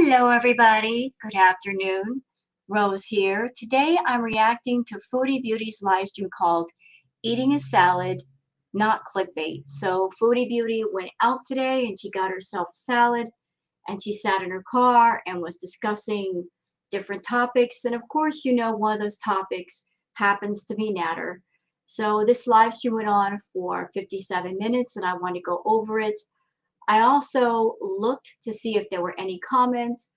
Hello, everybody. Good afternoon. Rose here. Today I'm reacting to Foodie Beauty's live stream called Eating a Salad, Not Clickbait. So, Foodie Beauty went out today and she got herself a salad and she sat in her car and was discussing different topics. And of course, you know, one of those topics happens to be Nader. So, this live stream went on for 57 minutes and I want to go over it. I also looked to see if there were any comments.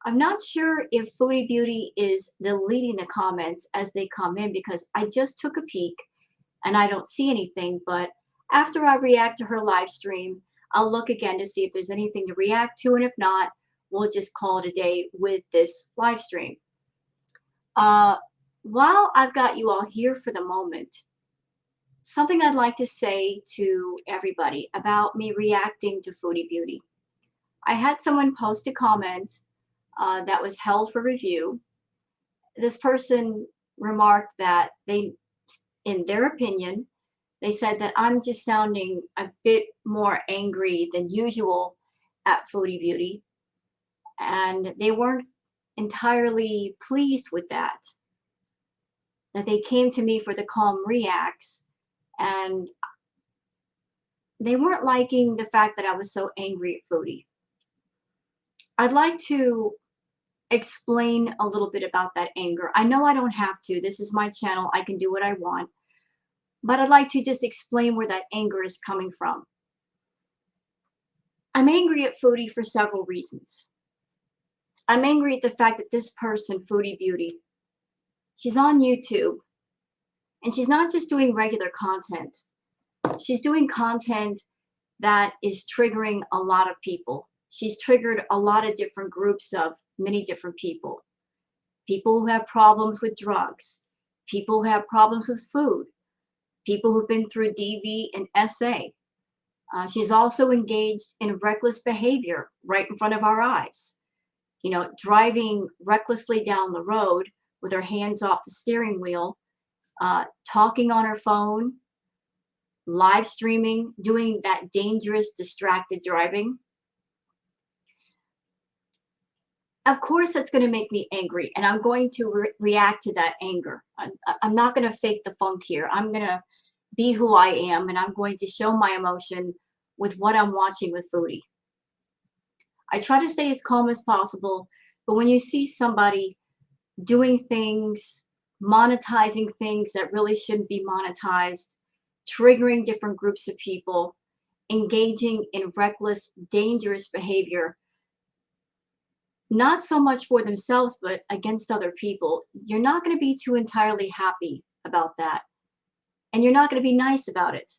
I'm not sure if Foodie Beauty is deleting the comments as they come in because I just took a peek and I don't see anything. But after I react to her live stream, I'll look again to see if there's anything to react to. And if not, we'll just call it a day with this live stream. Uh, while I've got you all here for the moment, something I'd like to say to everybody about me reacting to Foodie Beauty. I had someone post a comment that was held for review. This person remarked that in their opinion, they said that I'm just sounding a bit more angry than usual at Foodie Beauty, and they weren't entirely pleased with that. That they came to me for the calm reacts, and they weren't liking the fact that I was so angry at Foodie. I'd like to explain a little bit about that anger. I know I don't have to. This is my channel. I can do what I want. But I'd like to just explain where that anger is coming from. I'm angry at Foodie for several reasons. I'm angry at the fact that this person, Foodie Beauty, she's on YouTube and she's not just doing regular content. She's doing content that is triggering a lot of people. She's triggered a lot of different groups of many different people. People who have problems with drugs, people who have problems with food, people who've been through DV and SA. She's also engaged in reckless behavior right in front of our eyes. You know, driving recklessly down the road with her hands off the steering wheel, talking on her phone, live streaming, doing that dangerous, distracted driving. Of course, that's going to make me angry, and I'm going to react to that anger. I'm not going to fake the funk here. I'm going to be who I am, and I'm going to show my emotion with what I'm watching with Foodie. I try to stay as calm as possible, but when you see somebody doing things, monetizing things that really shouldn't be monetized, triggering different groups of people, engaging in reckless, dangerous behavior, not so much for themselves, but against other people, you're not going to be too entirely happy about that. And you're not going to be nice about it.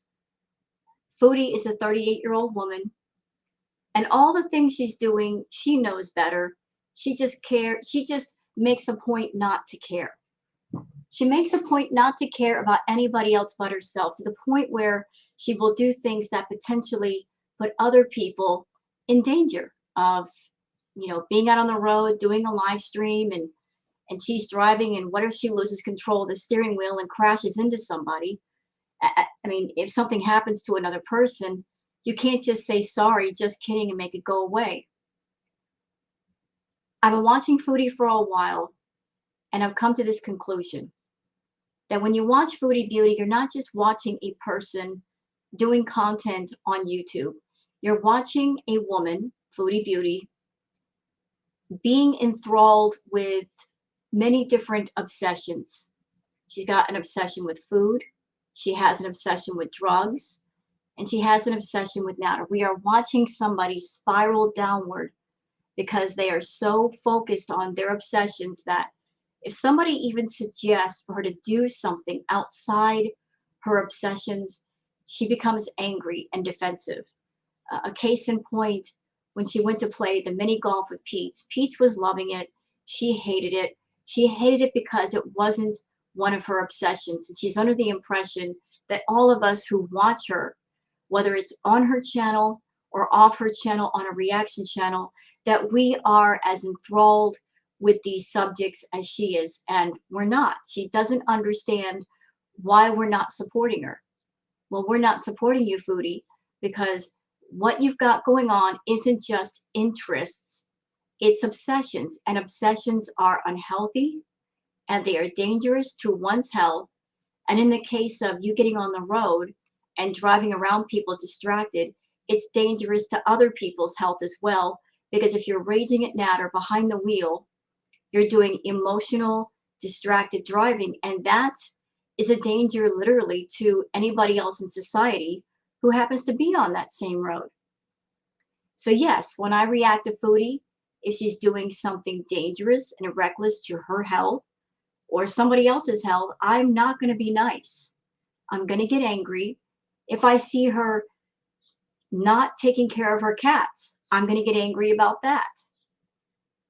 Foodie is a 38-year-old woman, and all the things she's doing, she knows better. She just makes a point not to care. She makes a point not to care about anybody else but herself, to the point where she will do things that potentially put other people in danger of, you know, being out on the road, doing a live stream, and she's driving, and what if she loses control of the steering wheel and crashes into somebody? I mean, if something happens to another person, you can't just say sorry, just kidding, and make it go away. I've been watching Foodie for a while, and I've come to this conclusion that when you watch Foodie Beauty, you're not just watching a person doing content on YouTube. You're watching a woman, Foodie Beauty, being enthralled with many different obsessions. She's got an obsession with food, she has an obsession with drugs, and she has an obsession with Nader. We are watching somebody spiral downward because they are so focused on their obsessions that if somebody even suggests for her to do something outside her obsessions, she becomes angry and defensive. A case in point, when she went to play the mini golf with Pete, Pete was loving it. She hated it. She hated it because it wasn't one of her obsessions. And she's under the impression that all of us who watch her, whether it's on her channel or off her channel on a reaction channel, that we are as enthralled with these subjects as she is. And we're not. She doesn't understand why we're not supporting her. Well, we're not supporting you, Foodie, because what you've got going on isn't just interests. It's obsessions, and obsessions are unhealthy and they are dangerous to one's health. And in the case of you getting on the road and driving around people distracted, it's dangerous to other people's health as well. Because if you're raging at Nader behind the wheel, you're doing emotional, distracted driving. And that is a danger literally to anybody else in society who happens to be on that same road. So yes, when I react to Foodie, if she's doing something dangerous and reckless to her health or somebody else's health, I'm not going to be nice. I'm going to get angry. If I see her not taking care of her cats, I'm going to get angry about that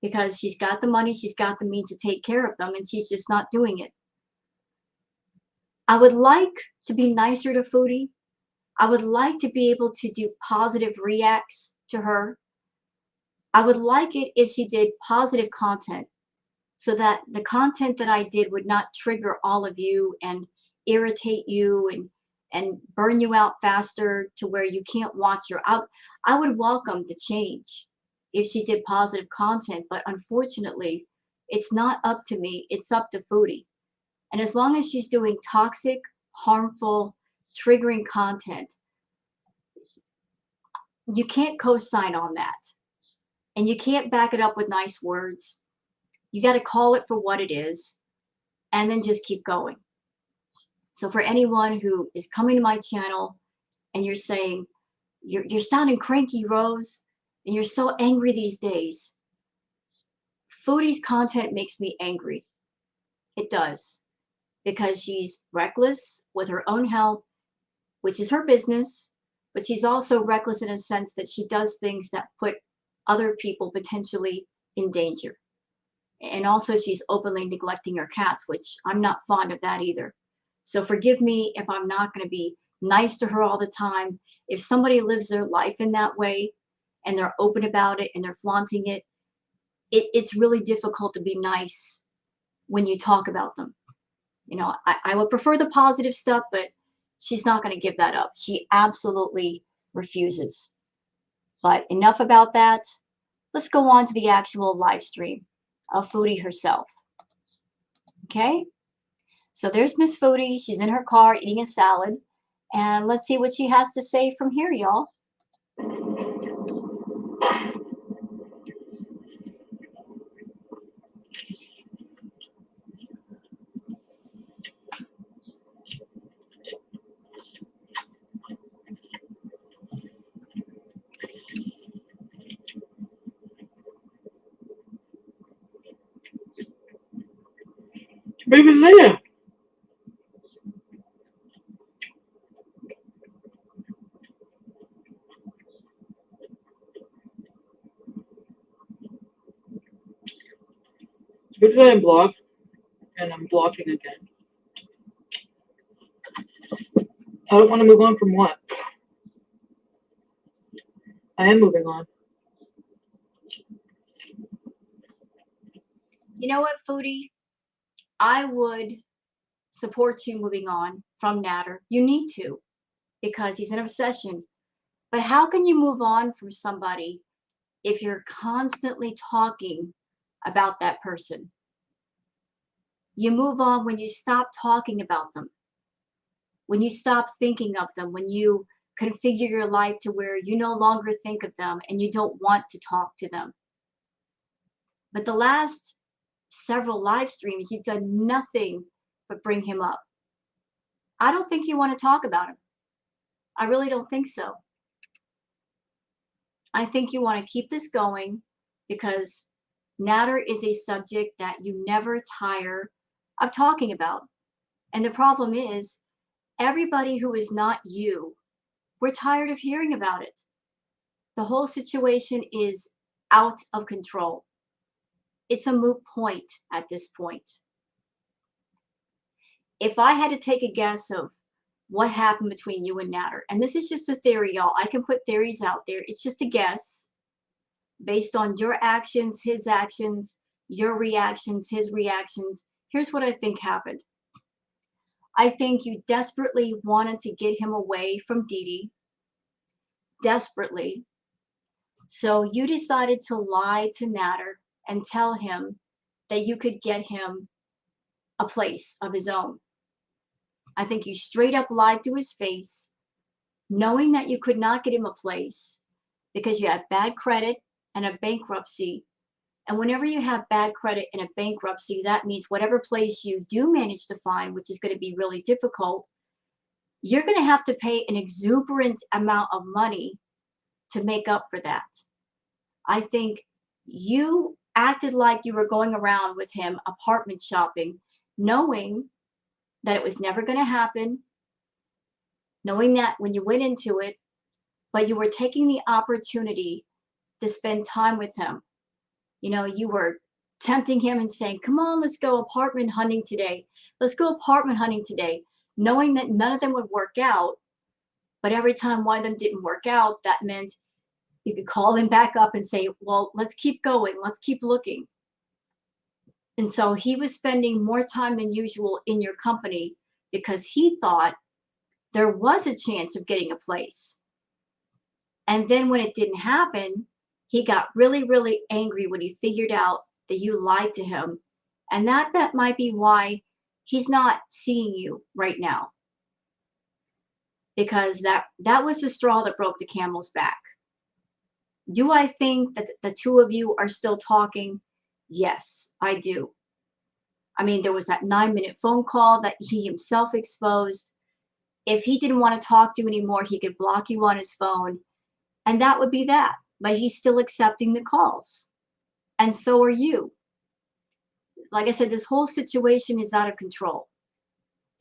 because she's got the money, she's got the means to take care of them, and she's just not doing it. I would like to be nicer to Foodie. I would like to be able to do positive reacts to her. I would like it if she did positive content so that the content that I did would not trigger all of you and irritate you and burn you out faster to where you can't watch her out. I would welcome the change if she did positive content, but unfortunately, it's not up to me. It's up to Foodie. And as long as she's doing toxic, harmful, triggering content, you can't co-sign on that. And you can't back it up with nice words. You got to call it for what it is and then just keep going. So for anyone who is coming to my channel and you're saying, you're sounding cranky, Rose, and you're so angry these days. Foodie's content makes me angry. It does. Because she's reckless with her own health, which is her business, but she's also reckless in a sense that she does things that put other people potentially in danger. And also she's openly neglecting her cats, which I'm not fond of that either. So forgive me if I'm not going to be nice to her all the time. If somebody lives their life in that way and they're open about it and they're flaunting it, it's really difficult to be nice when you talk about them. You know, I would prefer the positive stuff, but she's not going to give that up. She absolutely refuses. But enough about that. Let's go on to the actual live stream of Foodie herself. Okay? So there's Miss Foodie. She's in her car eating a salad. And let's see what she has to say from here, y'all. Baby there. What did I block? And I'm blocking again. I don't want to move on from what? I am moving on. You know what, Foodie? I would support you moving on from Nader. You need to because he's an obsession. But how can you move on from somebody if you're constantly talking about that person? You move on when you stop talking about them, when you stop thinking of them, when you configure your life to where you no longer think of them and you don't want to talk to them. But the last several live streams, you've done nothing but bring him up. I don't think you want to talk about him. I really don't think so. I think you want to keep this going because Nader is a subject that you never tire of talking about. And the problem is, everybody who is not you, we're tired of hearing about it. The whole situation is out of control. It's a moot point at this point. If I had to take a guess of what happened between you and Nader, and this is just a theory, y'all. I can put theories out there. It's just a guess based on your actions, your reactions, his reactions. Here's what I think happened. I think you desperately wanted to get him away from Dee Dee. Desperately. So you decided to lie to Nader and tell him that you could get him a place of his own. I think you straight up lied to his face, knowing that you could not get him a place because you had bad credit and a bankruptcy. And whenever you have bad credit and a bankruptcy, that means whatever place you do manage to find, which is going to be really difficult, you're going to have to pay an exuberant amount of money to make up for that. I think you acted like you were going around with him apartment shopping, knowing that it was never going to happen, knowing that when you went into it, but you were taking the opportunity to spend time with him. You know, you were tempting him and saying, come on, let's go apartment hunting today. Let's go apartment hunting today, knowing that none of them would work out. But every time one of them didn't work out, that meant you could call him back up and say, well, let's keep going. Let's keep looking. And so he was spending more time than usual in your company because he thought there was a chance of getting a place. And then when it didn't happen, he got really, really angry when he figured out that you lied to him. And that might be why he's not seeing you right now, because that was the straw that broke the camel's back. Do I think that the two of you are still talking? Yes, I do. I mean, there was that 9-minute phone call that he himself exposed. If he didn't want to talk to you anymore, he could block you on his phone, and that would be that. But he's still accepting the calls. And so are you. Like I said, this whole situation is out of control.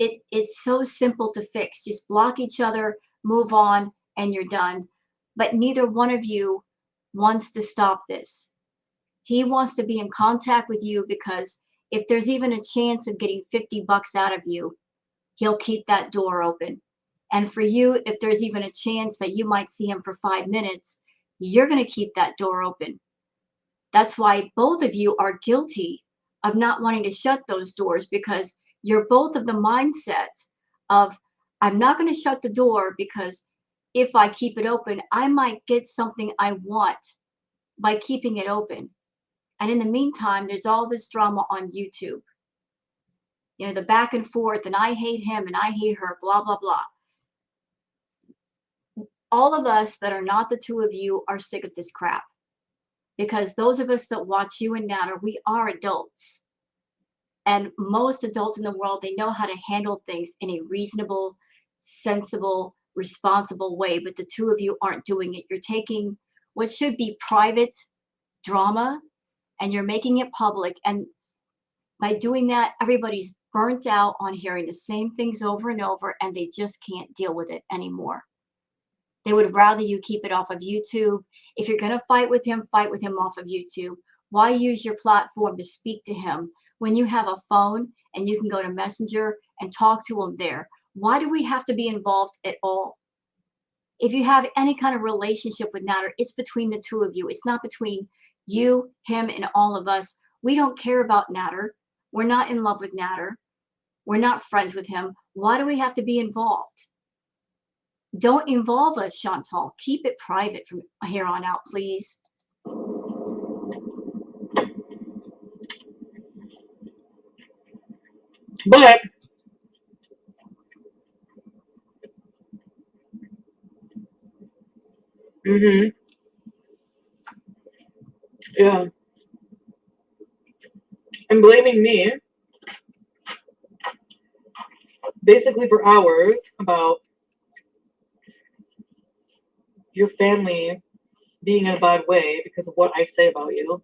It's so simple to fix. Just block each other, move on, and you're done. But neither one of you wants to stop this. He wants to be in contact with you because if there's even a chance of getting $50 out of you, he'll keep that door open. And for you, if there's even a chance that you might see him for 5 minutes, you're going to keep that door open. That's why both of you are guilty of not wanting to shut those doors, because you're both of the mindset of, I'm not going to shut the door because if I keep it open, I might get something I want by keeping it open. And in the meantime, there's all this drama on YouTube. You know, the back and forth, and I hate him and I hate her, blah, blah, blah. All of us that are not the two of you are sick of this crap, because those of us that watch you and Nader, we are adults. And most adults in the world, they know how to handle things in a reasonable, sensible, responsible way. But the two of you aren't doing it. You're taking what should be private drama and you're making it public. And by doing that, everybody's burnt out on hearing the same things over and over, and they just can't deal with it anymore. They would rather you keep it off of YouTube. If you're going to fight with him off of YouTube. Why use your platform to speak to him when you have a phone and you can go to Messenger and talk to him there? Why do we have to be involved at all? If you have any kind of relationship with Nader, it's between the two of you. It's not between you, him, and all of us. We don't care about Nader. We're not in love with Nader. We're not friends with him. Why do we have to be involved? Don't involve us, Chantal. Keep it private from here on out, please. But, mm-hmm, yeah, and blaming me basically for hours about your family being in a bad way because of what I say about you.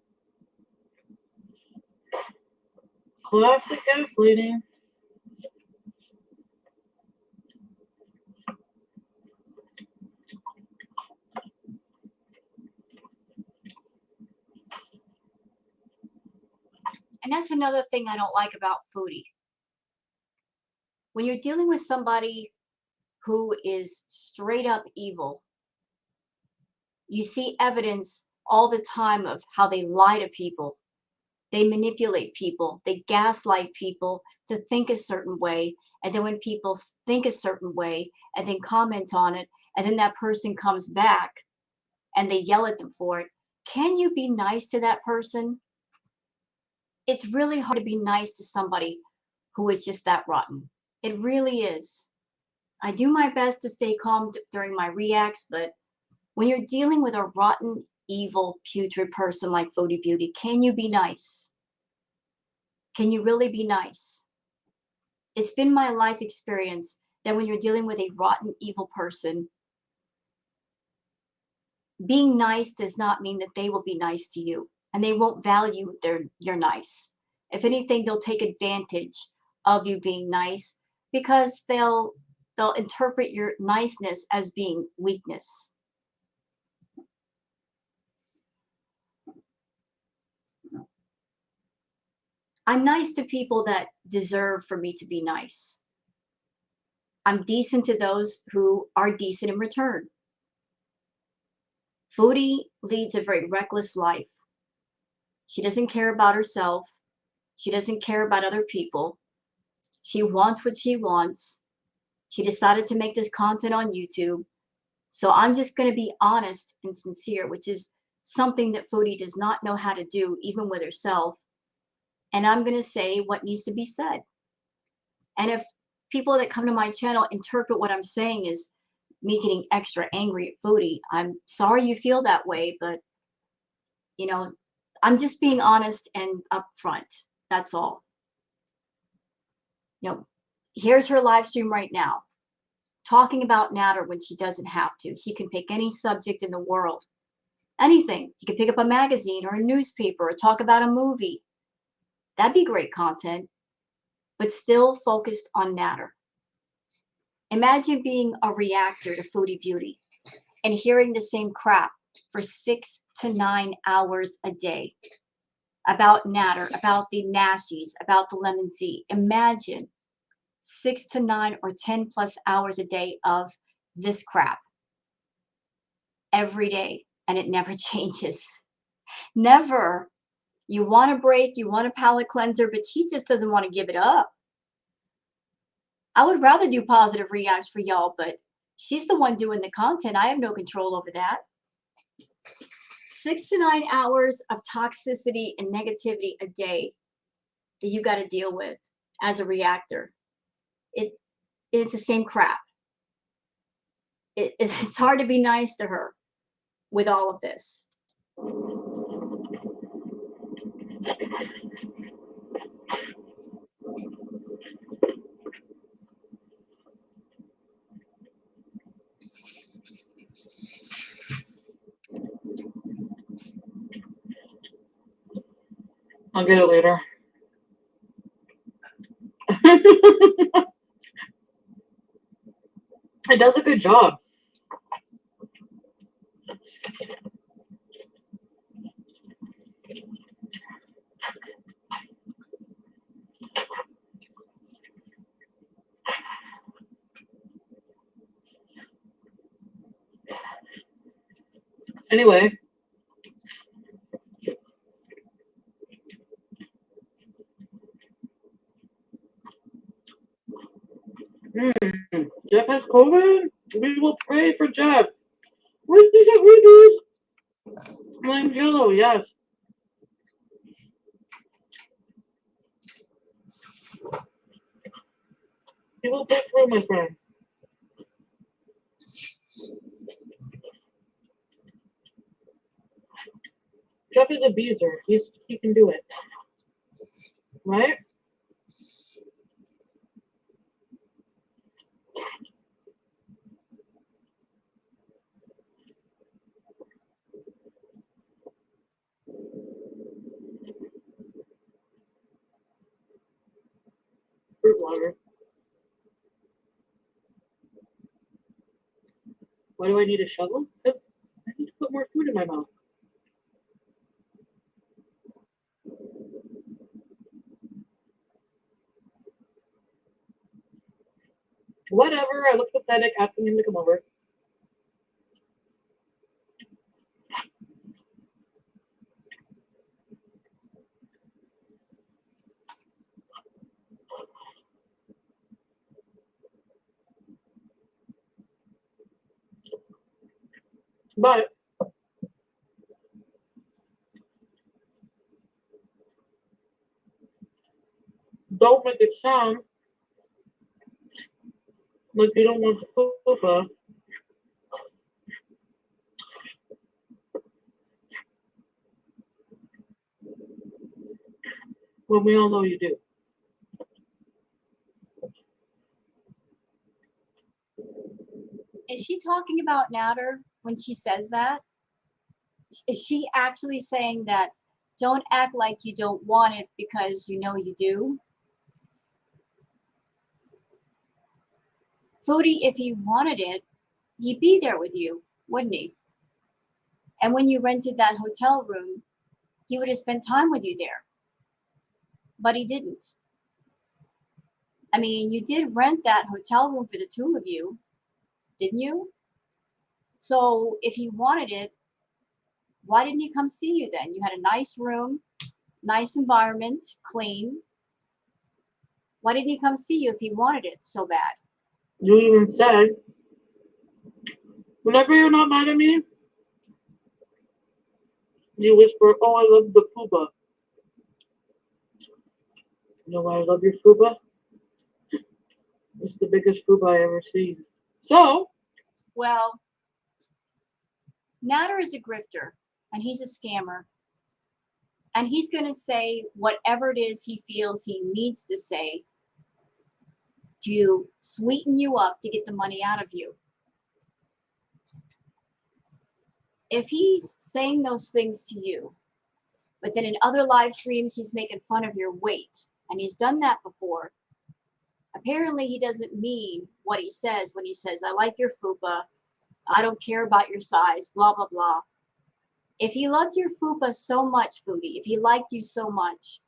Classic gaslighting. And that's another thing I don't like about Foodie. When you're dealing with somebody who is straight up evil, you see evidence all the time of how they lie to people. They manipulate people. They gaslight people to think a certain way. And then when people think a certain way and then comment on it, and then that person comes back and they yell at them for it, can you be nice to that person? It's really hard to be nice to somebody who is just that rotten. It really is. I do my best to stay calm during my reacts, but when you're dealing with a rotten, evil, putrid person like Foodie Beauty, can you be nice? Can you really be nice? It's been my life experience that when you're dealing with a rotten, evil person, being nice does not mean that they will be nice to you, and they won't value you're nice. If anything, they'll take advantage of you being nice because they'll interpret your niceness as being weakness. I'm nice to people that deserve for me to be nice. I'm decent to those who are decent in return. Foodie leads a very reckless life. She doesn't care about herself. She doesn't care about other people. She wants what she wants. She decided to make this content on YouTube. So I'm just going to be honest and sincere, which is something that Foodie does not know how to do, even with herself. And I'm going to say what needs to be said. And if people that come to my channel interpret what I'm saying as me getting extra angry at Foodie, I'm sorry you feel that way, but you know, I'm just being honest and upfront. That's all. Here's her live stream right now, talking about Nader when she doesn't have to. She can pick any subject in the world, anything. You can pick up a magazine or a newspaper or talk about a movie. That'd be great content, but still focused on Nader. Imagine being a reactor to Foodie Beauty and hearing the same crap for 6 to 9 hours a day about Nader, about the Nashies, about the lemon Z. Imagine 6 to 9 or 10 plus hours a day of this crap every day, and it never changes. Never. You want a break, you want a palate cleanser, but she just doesn't want to give it up. I would rather do positive reacts for y'all, but she's the one doing the content. I have no control over that. 6 to 9 hours of toxicity and negativity a day that you got to deal with as a reactor. It's the same crap. It's hard to be nice to her with all of this. I'll get it later. It does a good job. Anyway. Jeff has COVID? We will pray for Jeff. Where's these ingredients? Lime Jello, yes. He will pull through, my friend. Jeff is a beezer. He can do it. Right? Fruit water. Why do I need a shovel? Because I need to put more food in my mouth. Whatever. I look pathetic asking him to come over. But don't make it sound like you don't want the fupa. When we all know you do. Is she talking about Nader when she says that? Is she actually saying that don't act like you don't want it because you know you do? Foodie, if he wanted it, he'd be there with you, wouldn't he? And when you rented that hotel room, he would have spent time with you there, but he didn't. I mean, you did rent that hotel room for the two of you, didn't you? So if he wanted it, why didn't he come see you then? You had a nice room, nice environment, clean. Why didn't he come see you if he wanted it so bad? You even said, whenever you're not mad at me, you whisper, oh, I love the fuba. You know why I love your fuba? It's the biggest fuba I ever seen. So, Well, Nader is a grifter and he's a scammer. And he's going to say whatever it is he feels he needs to say to sweeten you up to get the money out of you. If he's saying those things to you, but then in other live streams he's making fun of your weight, and he's done that before, apparently he doesn't mean what he says when he says, I like your fupa, I don't care about your size, blah, blah, blah. If he loves your fupa so much, Foodie, if he liked you so much,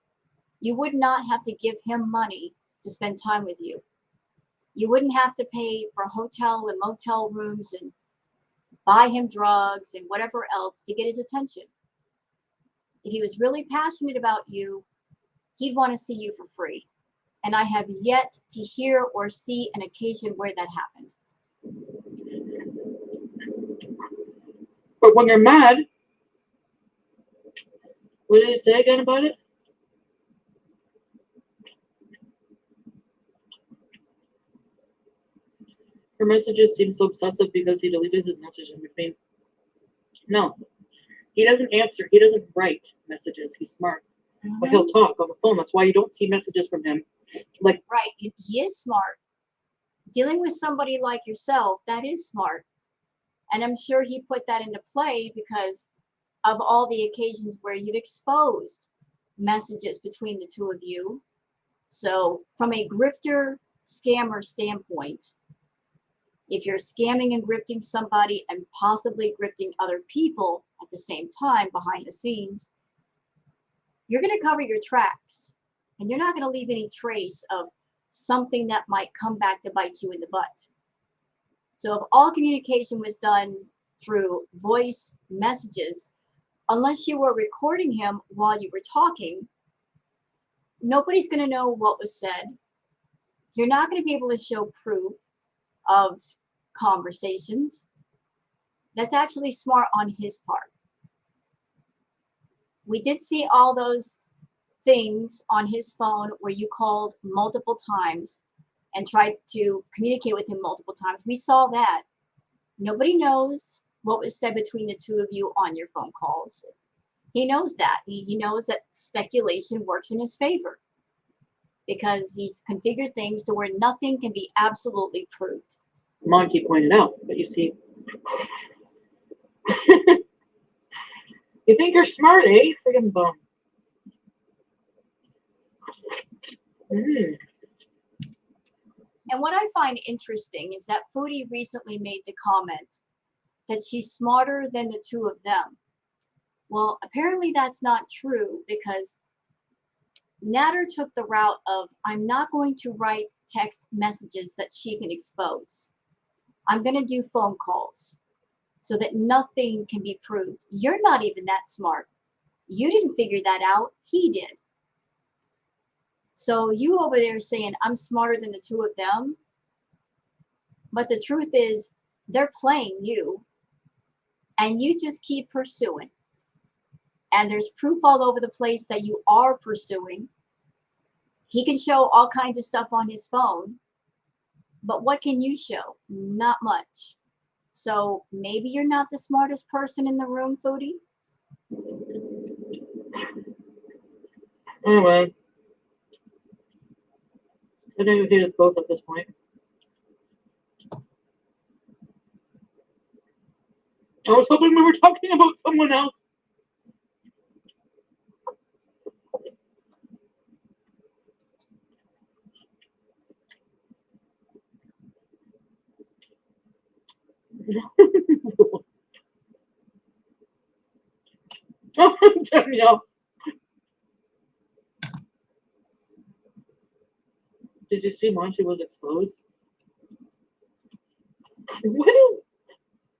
you would not have to give him money to spend time with you. You wouldn't have to pay for hotel and motel rooms and buy him drugs and whatever else to get his attention. If he was really passionate about you, he'd want to see you for free. And I have yet to hear or see an occasion where that happened. but when you're mad, what did he say again about it? Her messages seem so obsessive because he deleted his message in between. No, he doesn't answer. He doesn't write messages. He's smart. But he'll talk on the phone. That's why you don't see messages from him. Like, right, he is smart. Dealing with somebody like yourself, that is smart. And I'm sure he put that into play because of all the occasions where you've exposed messages between the two of you. So from a grifter scammer standpoint, if you're scamming and grifting somebody and possibly grifting other people at the same time behind the scenes, you're going to cover your tracks and you're not going to leave any trace of something that might come back to bite you in the butt. So if all communication was done through voice messages, unless you were recording him while you were talking, nobody's going to know what was said. You're not going to be able to show proof of conversations. That's actually smart on his part. We did see all those things on his phone where you called multiple times and tried to communicate with him multiple times. We saw that. Nobody knows what was said between the two of you on your phone calls. He knows that. He knows that speculation works in his favor because he's configured things to where nothing can be absolutely proved. Monty pointed out, but you see, you think you're smart, eh? Friggin' bum. Mm. And what I find interesting is that Foodie recently made the comment that she's smarter than the two of them. Well, apparently that's not true because Nader took the route of, I'm not going to write text messages that she can expose. I'm going to do phone calls so that nothing can be proved. You're not even that smart. You didn't figure that out. He did. So you over there saying, I'm smarter than the two of them. But the truth is, they're playing you. And you just keep pursuing. And there's proof all over the place that you are pursuing. He can show all kinds of stuff on his phone, but what can you show? Not much. So maybe you're not the smartest person in the room, Foodie. Anyway, I think we hate us both at this point. I was hoping we were talking about someone else. Danielle. Did you see Monty was exposed?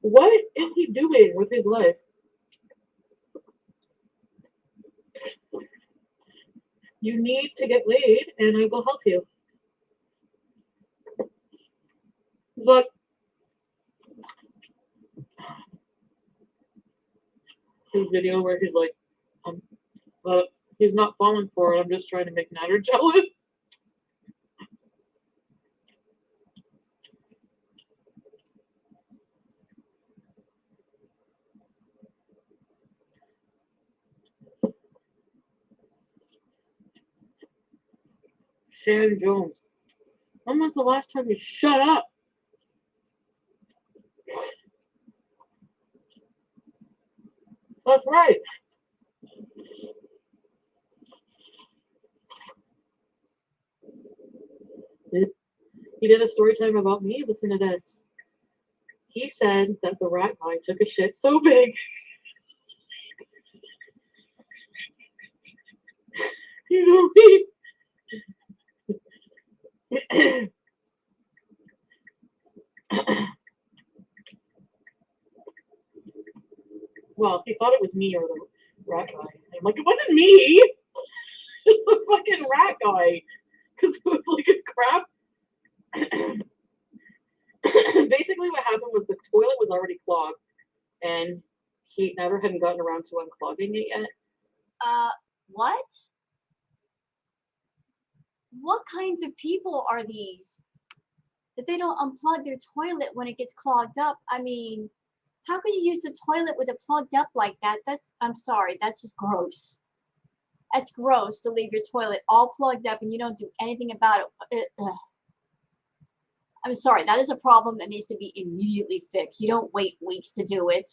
What is he doing with his life? You need to get laid, and I will help you. Look, his video where he's like, he's not falling for it. I'm just trying to make Nader jealous. Sharon Jones. When was the last time you shut up? That's right. He did a story time about me. Listen to this. He said that the rat guy took a shit so big. You know me. Well, he thought it was me or the rat guy. I'm like, it wasn't me. It was the fucking rat guy. Because it was like a crap. Basically, what happened was the toilet was already clogged, and he never hadn't gotten around to unclogging it yet. What? What kinds of people are these? That they don't unplug their toilet when it gets clogged up. I mean, how can you use the toilet with it plugged up like that? I'm sorry, that's just gross. That's gross to leave your toilet all plugged up and you don't do anything about it. I'm sorry, that is a problem that needs to be immediately fixed. You don't wait weeks to do it.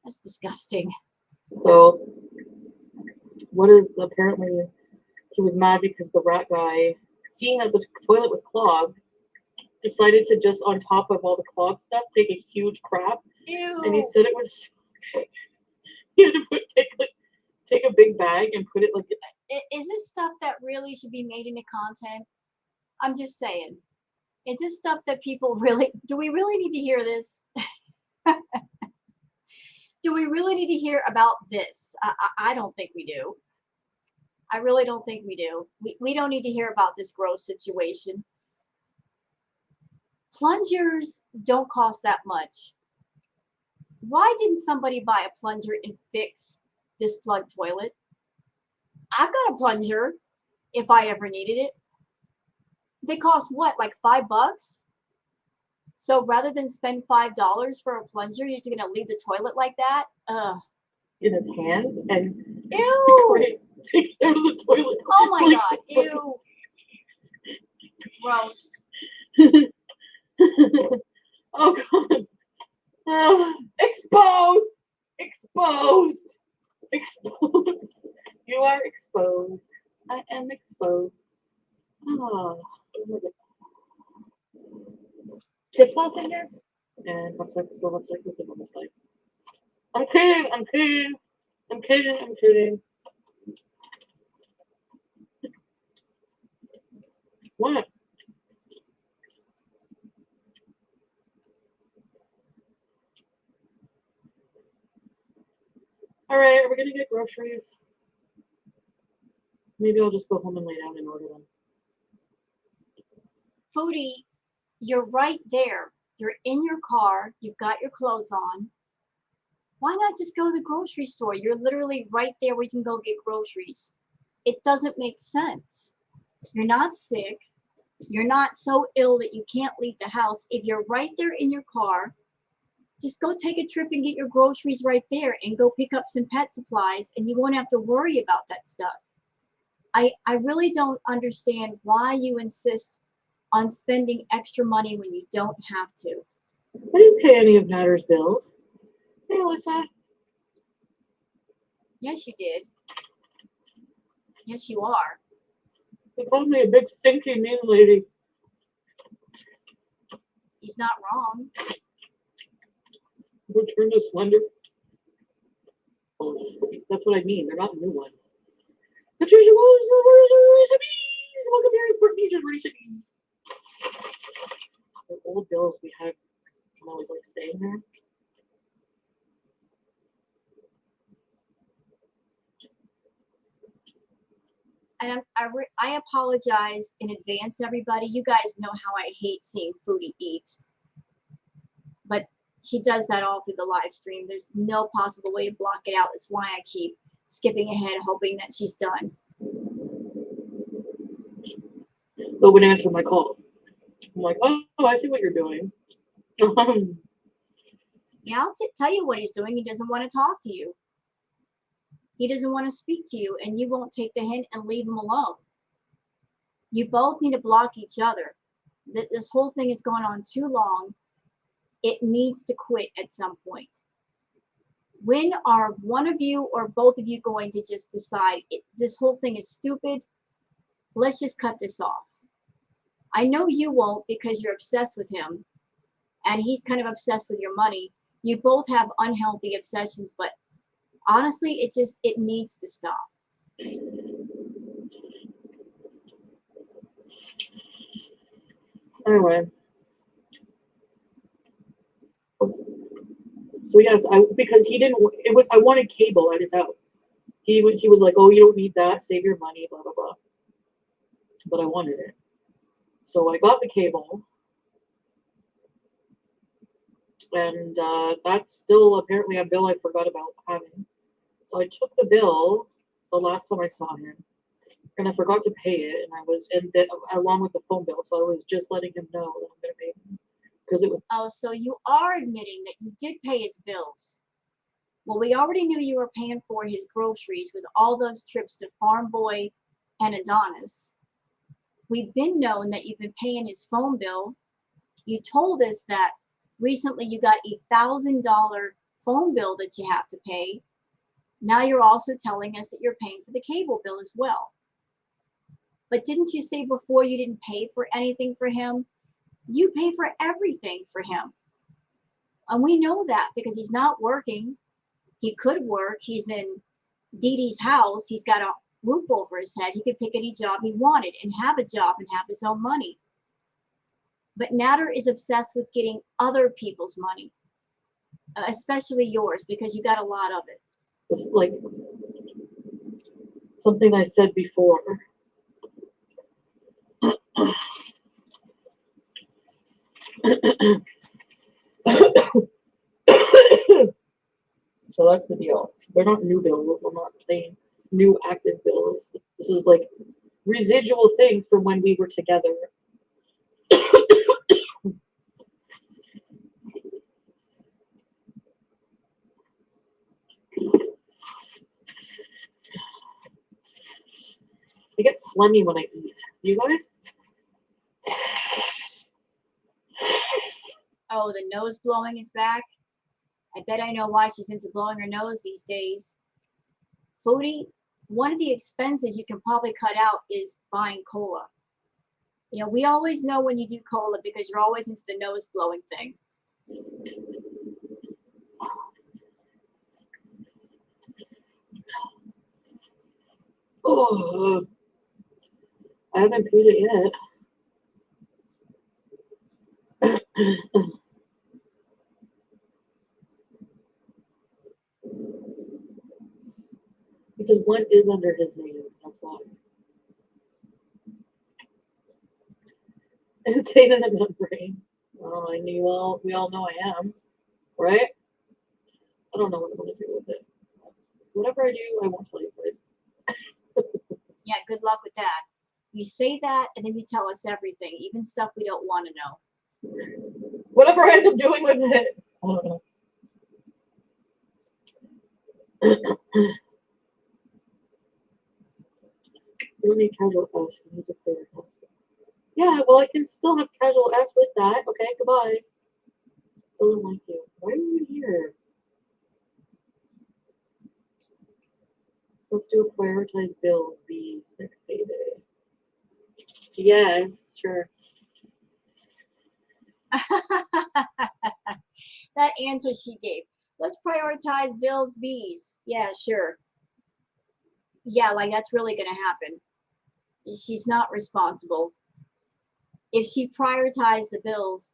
That's disgusting. So, what is apparently he was mad because the rat guy, seeing that the toilet was clogged, decided to just on top of all the clogged stuff take a huge crap. Ew. And he said it was. He had to take a big bag and put it like. Is this stuff that really should be made into content? I'm just saying. Is this stuff that people really? Do we really need to hear this? Do we really need to hear about this? I don't think we do. I really don't think we do. We don't need to hear about this gross situation. Plungers don't cost that much. Why didn't somebody buy a plunger and fix this plugged toilet? I've got a plunger if I ever needed it. They cost what, like $5? So rather than spend $5 for a plunger, you're just gonna leave the toilet like that? Ugh. In his hands and ew. Take it out of the toilet. Oh my god, ew. Gross. Oh god. Exposed. Exposed. Exposed. You are exposed. I am exposed. Oh. Chip sauce in here? And looks like still looks like nothing on the side. I'm kidding. I'm kidding. I'm kidding. I'm kidding. What? All right, are we gonna get groceries? Maybe I'll just go home and lay down and order them. Foodie, you're right there. You're in your car. You've got your clothes on. Why not just go to the grocery store? You're literally right there where you can go get groceries. It doesn't make sense. You're not sick. You're not so ill that you can't leave the house. If you're right there in your car, just go take a trip and get your groceries right there and go pick up some pet supplies and you won't have to worry about that stuff. I really don't understand why you insist on spending extra money when you don't have to. I didn't pay any of Nader's bills. Hey, Alyssa. Yes, you did. Yes, you are. They called me a big stinky mean lady. He's not wrong. Return to Slender. That's what I mean. They're not new ones. Patricia, welcome here for Nature's recipes. The old bills we had when I was like staying there. And I apologize in advance, everybody. You guys know how I hate seeing Foodie eat. But she does that all through the live stream. There's no possible way to block it out. That's why I keep skipping ahead, hoping that she's done. But wouldn't answer my call. I'm like, oh, I see what you're doing. Yeah, I'll tell you what he's doing. He doesn't want to talk to you. He doesn't want to speak to you, and you won't take the hint and leave him alone. You both need to block each other. This whole thing is going on too long. It needs to quit at some point. When are one of you or both of you going to just decide this whole thing is stupid? Let's just cut this off. I know you won't because you're obsessed with him, and he's kind of obsessed with your money. You both have unhealthy obsessions, but honestly, it needs to stop. Anyway. So yes, because he didn't. It was I wanted cable at his house. He was like, oh, you don't need that. Save your money, blah blah blah. But I wanted it, so I got the cable, and that's still apparently a bill I forgot about having. So I took the bill the last time I saw him, and I forgot to pay it, and I was along with the phone bill, so I was just letting him know that I'm gonna pay him because it was. Oh, so you are admitting that you did pay his bills. Well, we already knew you were paying for his groceries with all those trips to Farm Boy and Adonis. We've been known that you've been paying his phone bill. You told us that recently you got $1,000 phone bill that you have to pay. Now you're also telling us that you're paying for the cable bill as well. But didn't you say before you didn't pay for anything for him? You pay for everything for him. And we know that because he's not working. He could work. He's in Dee Dee's house. He's got a roof over his head. He could pick any job he wanted and have a job and have his own money. But Nader is obsessed with getting other people's money, especially yours, because you got a lot of it. It's like something I said before. So that's the deal. They're not new bills. I'm not paying new active bills. This is like residual things from when we were together. I get phlegmy when I eat. You guys? Oh, the nose blowing is back. I bet I know why she's into blowing her nose these days. Foodie, one of the expenses you can probably cut out is buying cola. You know, we always know when you do cola because you're always into the nose blowing thing. Oh, I haven't paid it yet. Because one is under his name, that's why. And say that I'm not brain. Oh, I knew we all know I am, right? I don't know what I'm gonna do with it. Whatever I do, I won't tell you guys. Yeah, good luck with that. You say that, and then you tell us everything, even stuff we don't want to know. Whatever I end up doing with it, I don't know. You don't need casual ass. You need to clear your house. Yeah, well, I can still have casual ass with that. Okay, goodbye. Still don't like you. Why are you here? Let's do a prioritize bills. These next payday. Yes, sure. That answer she gave. Let's prioritize bills, bees. Yeah, sure. Yeah, like that's really going to happen. She's not responsible. If she prioritized the bills,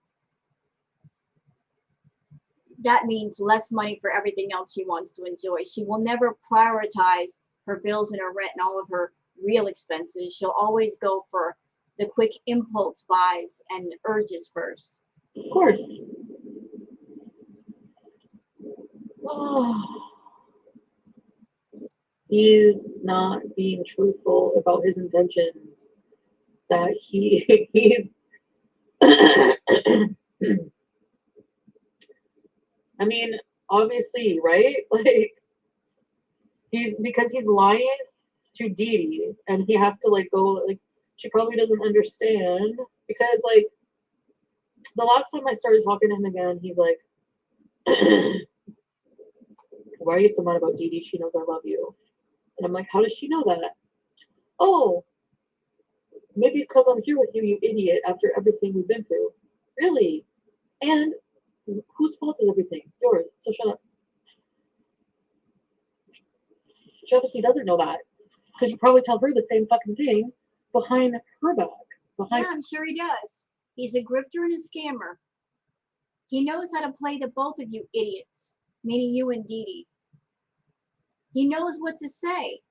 that means less money for everything else she wants to enjoy. She will never prioritize her bills and her rent and all of her real expenses. She'll always go for the quick impulse buys and urges first. Of course. Oh. He's not being truthful about his intentions. That he's I mean, obviously, right? Like he's lying to Dee Dee, and he has to like go like she probably doesn't understand because like the last time I started talking to him again, he's like, "Why are you so mad about Dee Dee? She knows I love you." And I'm like, "How does she know that?" Oh, maybe because I'm here with you, you idiot. After everything we've been through, really. And whose fault is everything? Yours. So shut up. She obviously doesn't know that because you probably tell her the same fucking thing behind her back. Yeah, I'm sure he does. He's a grifter and a scammer. He knows how to play the both of you idiots, meaning you and Dee Dee. He knows what to say.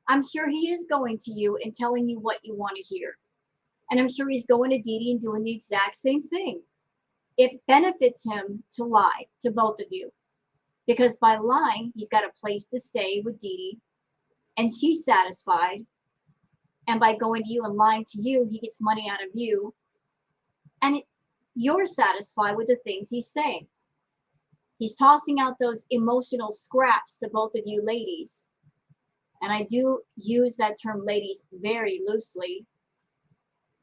I'm sure he is going to you and telling you what you want to hear. And I'm sure he's going to Dee Dee and doing the exact same thing. It benefits him to lie to both of you. Because by lying, he's got a place to stay with Dee Dee, and she's satisfied. And by going to you and lying to you, he gets money out of you, and you're satisfied with the things he's saying. He's tossing out those emotional scraps to both of you ladies. And I do use that term ladies very loosely.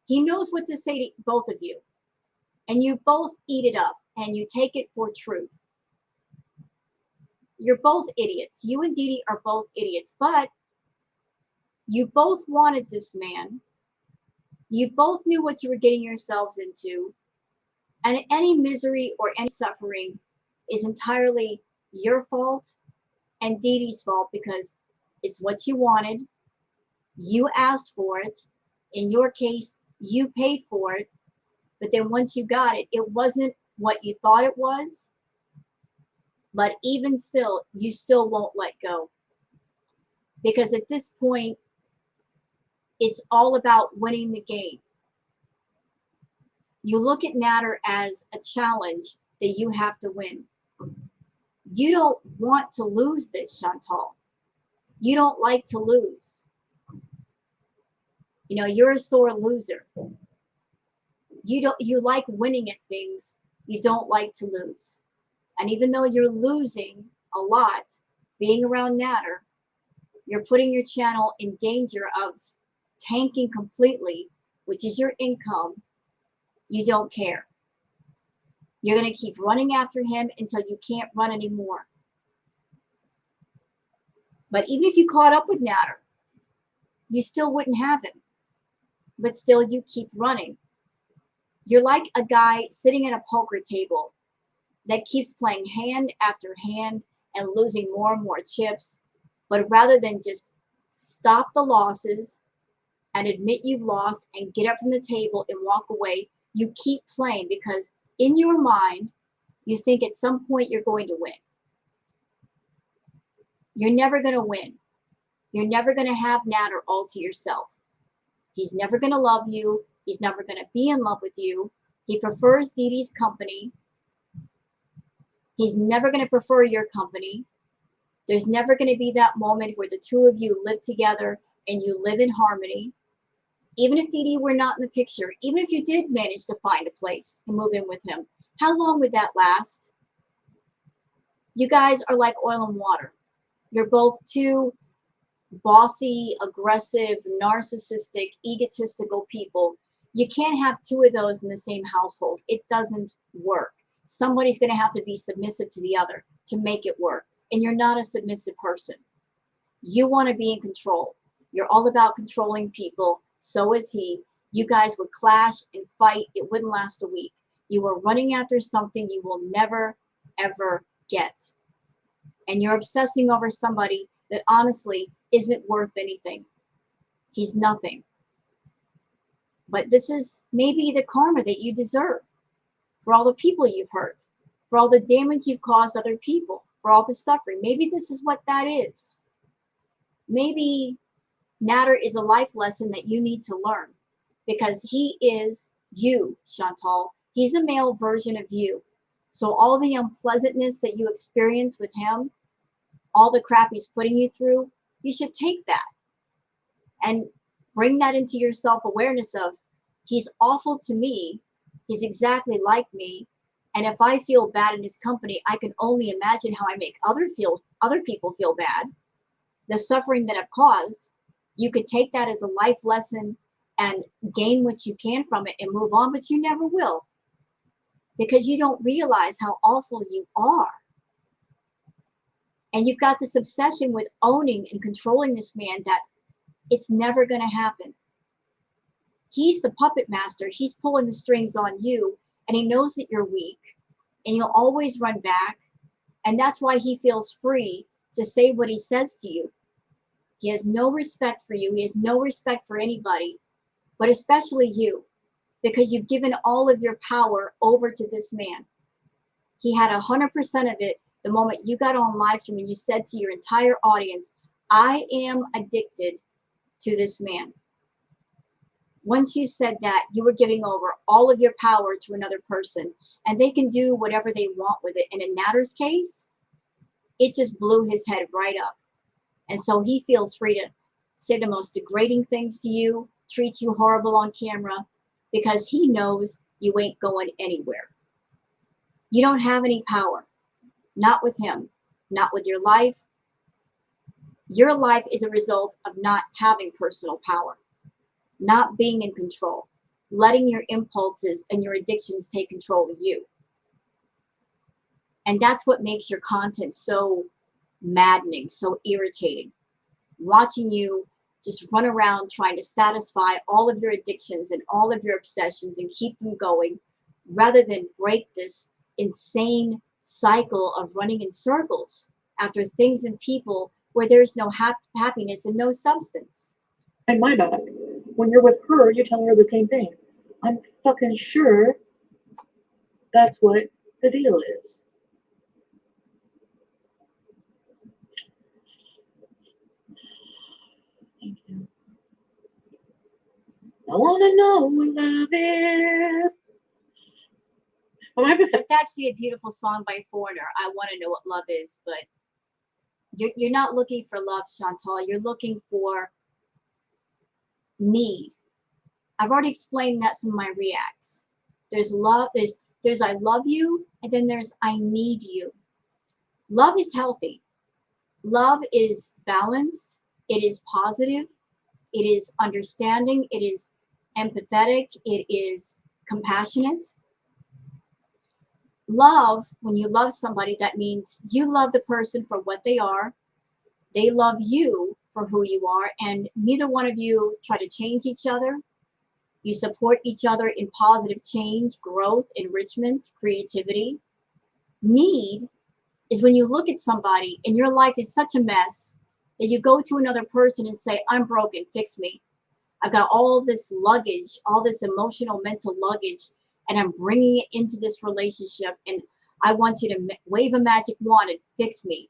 He knows what to say to both of you. And you both eat it up and you take it for truth. You're both idiots. You and Dee Dee are both idiots, but you both wanted this man. You both knew what you were getting yourselves into. And any misery or any suffering is entirely your fault and Dee Dee's fault because it's what you wanted. You asked for it. In your case, you paid for it. But then once you got it, it wasn't what you thought it was. But even still, you still won't let go. Because at this point, it's all about winning the game. You look at Nader as a challenge that you have to win. You don't want to lose this, Chantal. You don't like to lose. You know, you're a sore loser. You like winning at things, you don't like to lose. And even though you're losing a lot, being around Nader, you're putting your channel in danger of tanking completely, which is your income. You don't care. You're going to keep running after him until you can't run anymore. But even if you caught up with Nader, you still wouldn't have him. But still, you keep running. You're like a guy sitting at a poker table that keeps playing hand after hand and losing more and more chips. But rather than just stop the losses and admit you've lost and get up from the table and walk away, you keep playing because in your mind, you think at some point you're going to win. You're never going to win. You're never going to have Nader all to yourself. He's never going to love you. He's never going to be in love with you. He prefers Dee Dee's company. He's never going to prefer your company. There's never going to be that moment where the two of you live together and you live in harmony. Even if Dee Dee were not in the picture, even if you did manage to find a place and move in with him, how long would that last? You guys are like oil and water. You're both two bossy, aggressive, narcissistic, egotistical people. You can't have two of those in the same household. It doesn't work. Somebody's going to have to be submissive to the other to make it work. And you're not a submissive person. You want to be in control. You're all about controlling people. So is he. You guys would clash and fight. It wouldn't last a week. You were running after something you will never, ever get. And you're obsessing over somebody that honestly isn't worth anything. He's nothing. But this is maybe the karma that you deserve for all the people you've hurt, for all the damage you've caused other people, for all the suffering. Maybe this is what that is. Maybe Nader is a life lesson that you need to learn because he is you, Chantal. He's a male version of you. So all the unpleasantness that you experience with him, all the crap he's putting you through, you should take that and bring that into your self-awareness of, he's awful to me, he's exactly like me, and if I feel bad in his company, I can only imagine how I make other people feel bad. The suffering that I've caused, you could take that as a life lesson and gain what you can from it and move on, but you never will because you don't realize how awful you are. And you've got this obsession with owning and controlling this man that it's never going to happen. He's the puppet master. He's pulling the strings on you, and he knows that you're weak, and you'll always run back. And that's why he feels free to say what he says to you. He has no respect for you. He has no respect for anybody, but especially you, because you've given all of your power over to this man. He had 100% of it the moment you got on Livestream and you said to your entire audience, I am addicted to this man. Once you said that, you were giving over all of your power to another person, and they can do whatever they want with it. And in Nader's case, it just blew his head right up. And so he feels free to say the most degrading things to you, treat you horrible on camera, because he knows you ain't going anywhere. You don't have any power. Not with him, not with your life. Your life is a result of not having personal power, not being in control, letting your impulses and your addictions take control of you. And that's what makes your content so maddening, so irritating. Watching you just run around trying to satisfy all of your addictions and all of your obsessions and keep them going, rather than break this insane cycle of running in circles after things and people where there's no happiness and no substance. And my back. When you're with her, you're telling her the same thing. I'm fucking sure that's what the deal is. Thank you. I wanna know what love is. It's actually a beautiful song by Foreigner. I want to know what love is, but you're not looking for love, Chantal. You're looking for need. I've already explained that some of my reacts. There's love, there's I love you, and then there's I need you. Love is healthy. Love is balanced. It is positive. It is understanding. It is empathetic. It is compassionate. Love, when you love somebody, that means you love the person for what they are. They love you for who you are, and neither one of you try to change each other. You support each other in positive change, growth, enrichment, creativity. Need is when you look at somebody and your life is such a mess that you go to another person and say, I'm broken, fix me. I've got all this luggage, all this emotional, mental luggage, and I'm bringing it into this relationship, and I want you to wave a magic wand and fix me.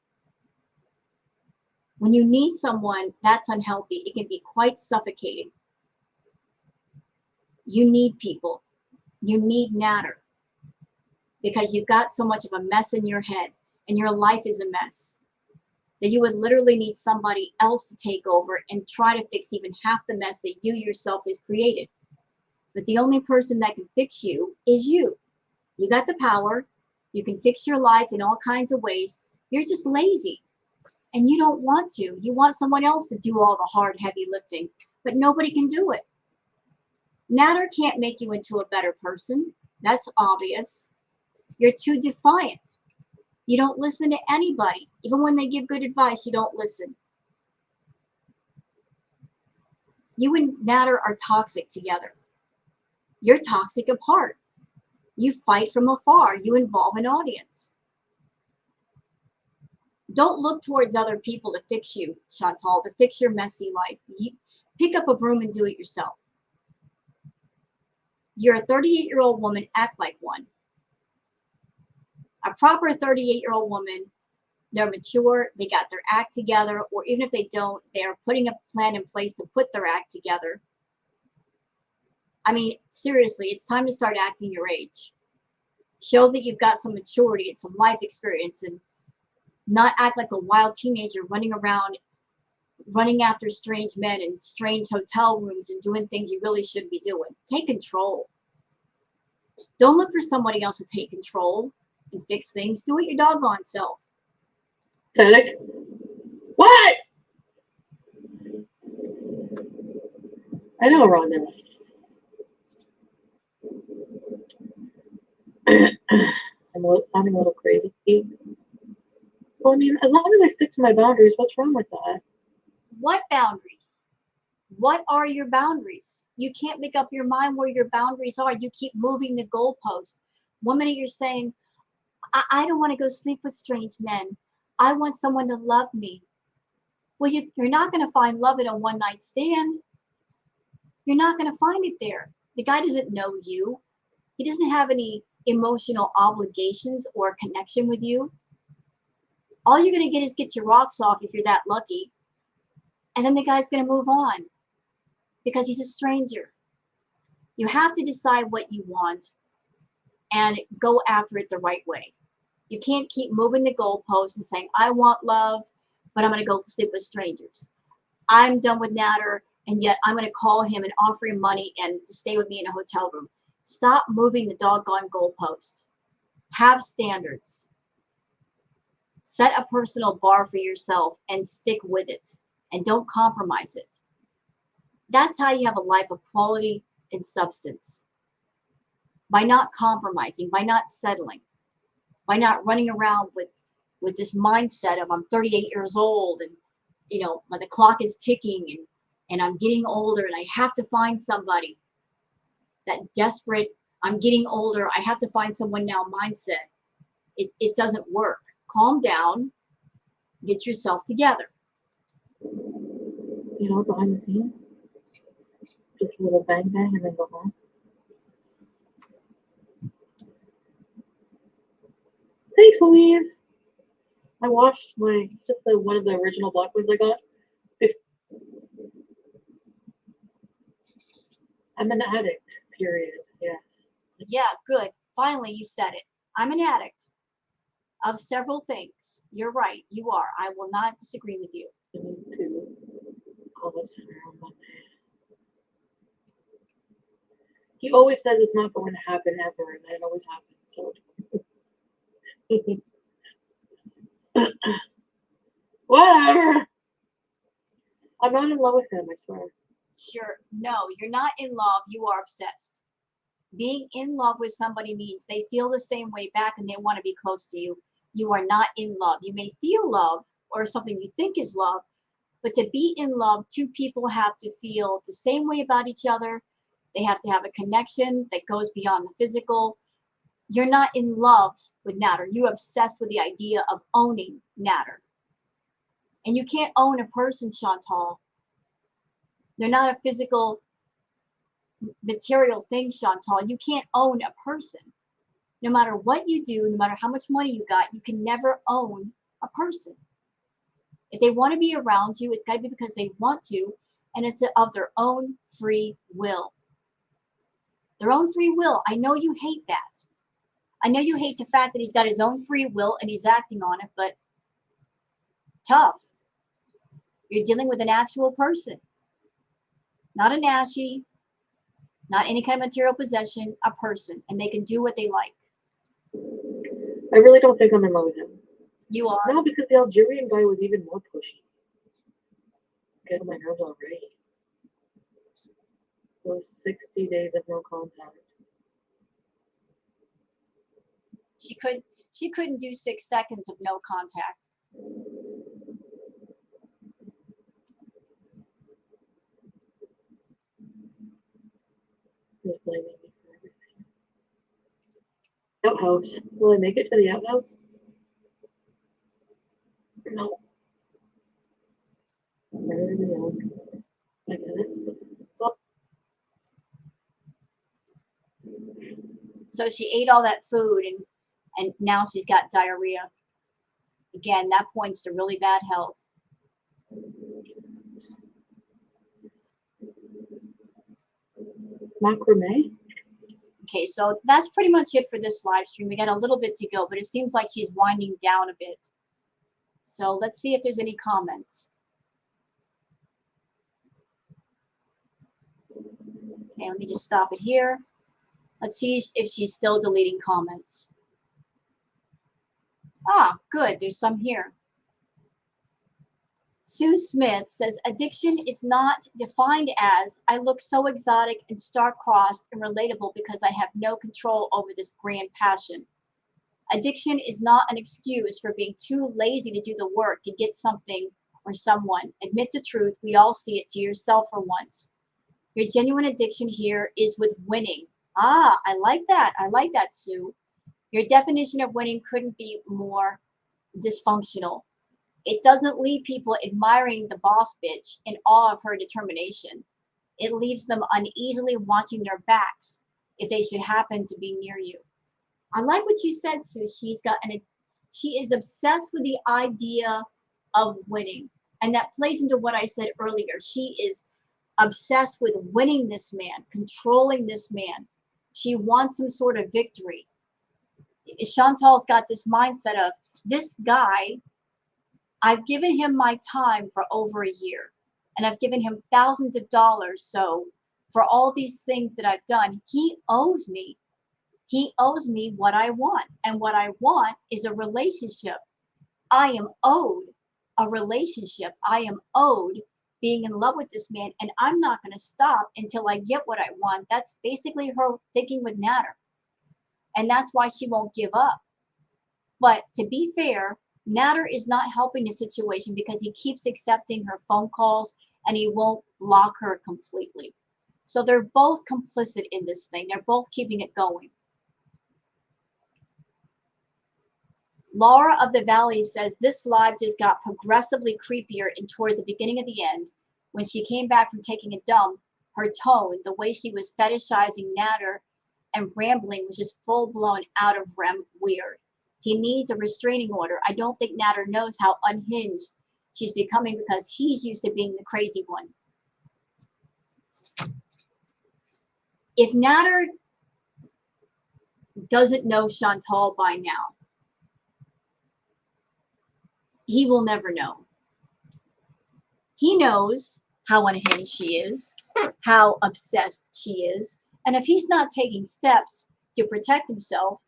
When you need someone, that's unhealthy. It can be quite suffocating. You need people. You need Nader because you've got so much of a mess in your head, and your life is a mess. that you would literally need somebody else to take over and try to fix even half the mess that you yourself has created. But the only person that can fix you is you. You got the power. You can fix your life in all kinds of ways. You're just lazy and you don't want to. You want someone else to do all the hard, heavy lifting, but nobody can do it. Nader can't make you into a better person. That's obvious. You're too defiant. You don't listen to anybody. Even when they give good advice, you don't listen. You and Nader are toxic together. You're toxic apart. You fight from afar. You involve an audience. Don't look towards other people to fix you, Chantal, to fix your messy life. You pick up a broom and do it yourself. You're a 38-year-old woman, act like one. A proper 38-year-old woman, they're mature, they got their act together, or even if they don't, they're putting a plan in place to put their act together. I mean, seriously, it's time to start acting your age. Show that you've got some maturity and some life experience and not act like a wild teenager running around, running after strange men in strange hotel rooms and doing things you really shouldn't be doing. Take control. Don't look for somebody else to take control and fix things. Do it your doggone self. Pathetic. What? I know, Rhonda. I'm sounding a little crazy. Well, I mean, as long as I stick to my boundaries, what's wrong with that? What boundaries? What are your boundaries? You can't make up your mind where your boundaries are. You keep moving the goalpost. One minute you're saying, I don't want to go sleep with strange men. I want someone to love me. Well, you're not going to find love in a one-night stand. You're not going to find it there. The guy doesn't know you. He doesn't have any emotional obligations or connection with you. All you're going to get is get your rocks off if you're that lucky. And then the guy's going to move on because he's a stranger. You have to decide what you want and go after it the right way. You can't keep moving the goalposts and saying, I want love, but I'm going to go sleep with strangers. I'm done with Nader, and yet I'm going to call him and offer him money and to stay with me in a hotel room. Stop moving the doggone goalpost. Have standards. Set a personal bar for yourself and stick with it. And don't compromise it. That's how you have a life of quality and substance. By not compromising, by not settling, by not running around with this mindset of I'm 38 years old and the clock is ticking and I'm getting older and I have to find somebody. That desperate, I'm getting older, I have to find someone now mindset. It doesn't work. Calm down, get yourself together. Behind the scenes, just a little bang bang and then go home. Thanks, Louise. I watched it's just one of the original black ones I got. I'm an addict, period. Yes. Yeah, good. Finally, you said it. I'm an addict of several things. You're right. You are. I will not disagree with you. I need to call this center on Monday. He always says it's not going to happen ever, and it always happens. So. Whatever. I'm not in love with him, I swear. Sure. No, you're not in love. You are obsessed. Being in love with somebody means they feel the same way back and they want to be close to you. You are not in love. You may feel love or something you think is love, but to be in love, two people have to feel the same way about each other. They have to have a connection that goes beyond the physical. You're not in love with Nader. You're obsessed with the idea of owning Nader. And you can't own a person, Chantal. They're not a physical, material thing, Chantal. You can't own a person. No matter what you do, no matter how much money you got, you can never own a person. If they want to be around you, it's got to be because they want to, and it's of their own free will. Their own free will. I know you hate that. I know you hate the fact that he's got his own free will and he's acting on it, but Tough. You're dealing with an actual person, not a nashi, not any kind of material possession, a person, and they can do what they like. I really don't think I'm in love with him. You are. No, because the Algerian guy was even more pushy. Get on my nerves already. Those 60 days of no contact. She couldn't do 6 seconds of no contact. He's blaming me for everything. Outhouse. Will I make it to the outhouse? No. I get it. Well, So she ate all that food and now she's got diarrhea. Again, that points to really bad health. macrame. Okay, so that's pretty much it for this live stream. We got a little bit to go, but it seems like she's winding down a bit. So let's see if there's any comments. Okay, let me just stop it here. Let's see if she's still deleting comments. Ah, good, there's some here. Sue Smith says, addiction is not defined as, I look so exotic and star-crossed and relatable because I have no control over this grand passion. Addiction is not an excuse for being too lazy to do the work to get something or someone. Admit the truth, we all see it to yourself for once. Your genuine addiction here is with winning. Ah, I like that, Sue. Your definition of winning couldn't be more dysfunctional. It doesn't leave people admiring the boss bitch in awe of her determination. It leaves them uneasily watching their backs if they should happen to be near you. I like what you said, Sue. She is obsessed with the idea of winning. And that plays into what I said earlier. She is obsessed with winning this man, controlling this man. She wants some sort of victory. Chantal's got this mindset of, this guy, I've given him my time for over a year, and I've given him thousands of dollars. So for all these things that I've done, he owes me. He owes me what I want. And what I want is a relationship. I am owed a relationship. I am owed being in love with this man, and I'm not going to stop until I get what I want. That's basically her thinking with Nader. And that's why she won't give up. But to be fair, Nader is not helping the situation because he keeps accepting her phone calls and he won't block her completely. So they're both complicit in this thing. They're both keeping it going. Laura of the Valley says this live just got progressively creepier and towards the beginning of the end. When she came back from taking a dump, her tone, the way she was fetishizing Nader and rambling was just full-blown out of rem weird. He needs a restraining order. I don't think Nader knows how unhinged she's becoming because he's used to being the crazy one. If Nader doesn't know Chantal by now, he will never know. He knows how unhinged she is, how obsessed she is, and if he's not taking steps to protect himself,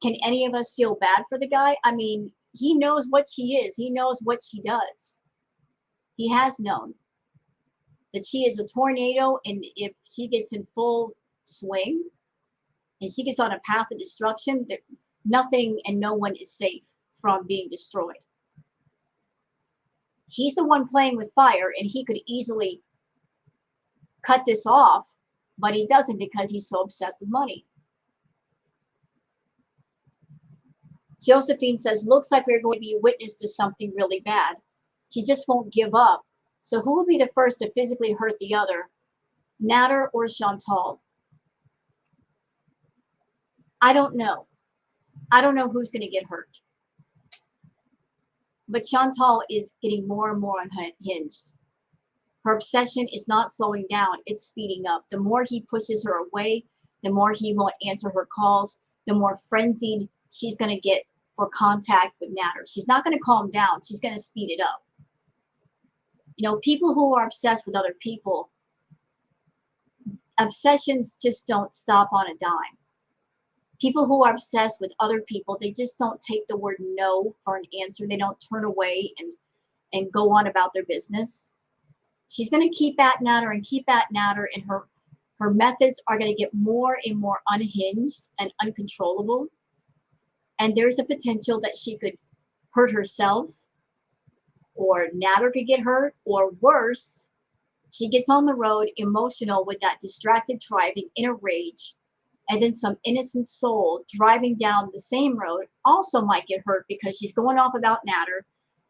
can any of us feel bad for the guy? I mean, he knows what she is. He knows what she does. He has known that she is a tornado, and if she gets in full swing and she gets on a path of destruction, that nothing and no one is safe from being destroyed. He's the one playing with fire, and he could easily cut this off, but he doesn't because he's so obsessed with money. Josephine says, looks like we're going to be witness to something really bad. She just won't give up. So who will be the first to physically hurt the other, Nader or Chantal? I don't know. I don't know who's going to get hurt. But Chantal is getting more and more unhinged. Her obsession is not slowing down. It's speeding up. The more he pushes her away, the more he won't answer her calls, the more frenzied she's going to get for contact with Nader. She's not going to calm down. She's going to speed it up. You know, people who are obsessed with other people, obsessions just don't stop on a dime. People who are obsessed with other people, they just don't take the word no for an answer. They don't turn away and go on about their business. She's going to keep at Nader and keep at Nader, and her methods are going to get more and more unhinged and uncontrollable. And there's a potential that she could hurt herself, or Nader could get hurt, or worse, she gets on the road emotional with that distracted driving in a rage, and then some innocent soul driving down the same road also might get hurt because she's going off about Nader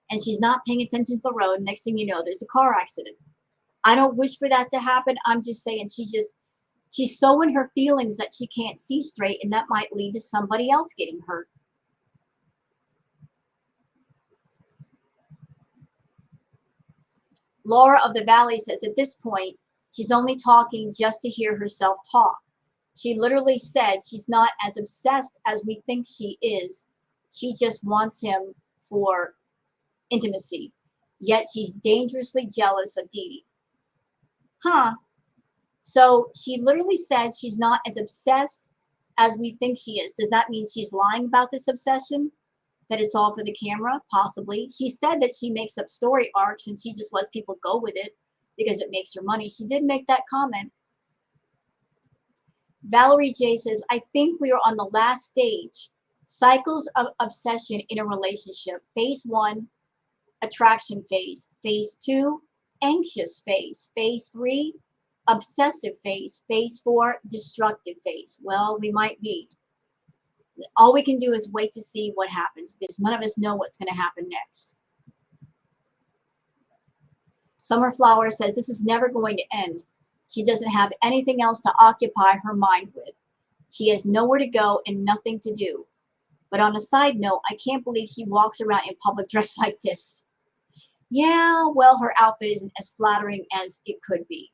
and she's not paying attention to the road. Next thing you know, there's a car accident. I don't wish for that to happen. I'm just saying she's so in her feelings that she can't see straight, and that might lead to somebody else getting hurt. Laura of the Valley says at this point, she's only talking just to hear herself talk. She literally said she's not as obsessed as we think she is. She just wants him for intimacy. Yet she's dangerously jealous of Dee Dee. Huh. So she literally said she's not as obsessed as we think she is. Does that mean she's lying about this obsession? That it's all for the camera? Possibly. She said that she makes up story arcs and she just lets people go with it because it makes her money. She did make that comment. Valerie J says, I think we are on the last stage. Cycles of obsession in a relationship. Phase 1, attraction phase. Phase 2, anxious phase. Phase 3, obsessive phase. Phase 4, destructive phase. Well, we might be. All we can do is wait to see what happens because none of us know what's going to happen next. Summerflower says this is never going to end. She doesn't have anything else to occupy her mind with. She has nowhere to go and nothing to do. But on a side note, I can't believe she walks around in public dressed like this. Yeah, well, her outfit isn't as flattering as it could be.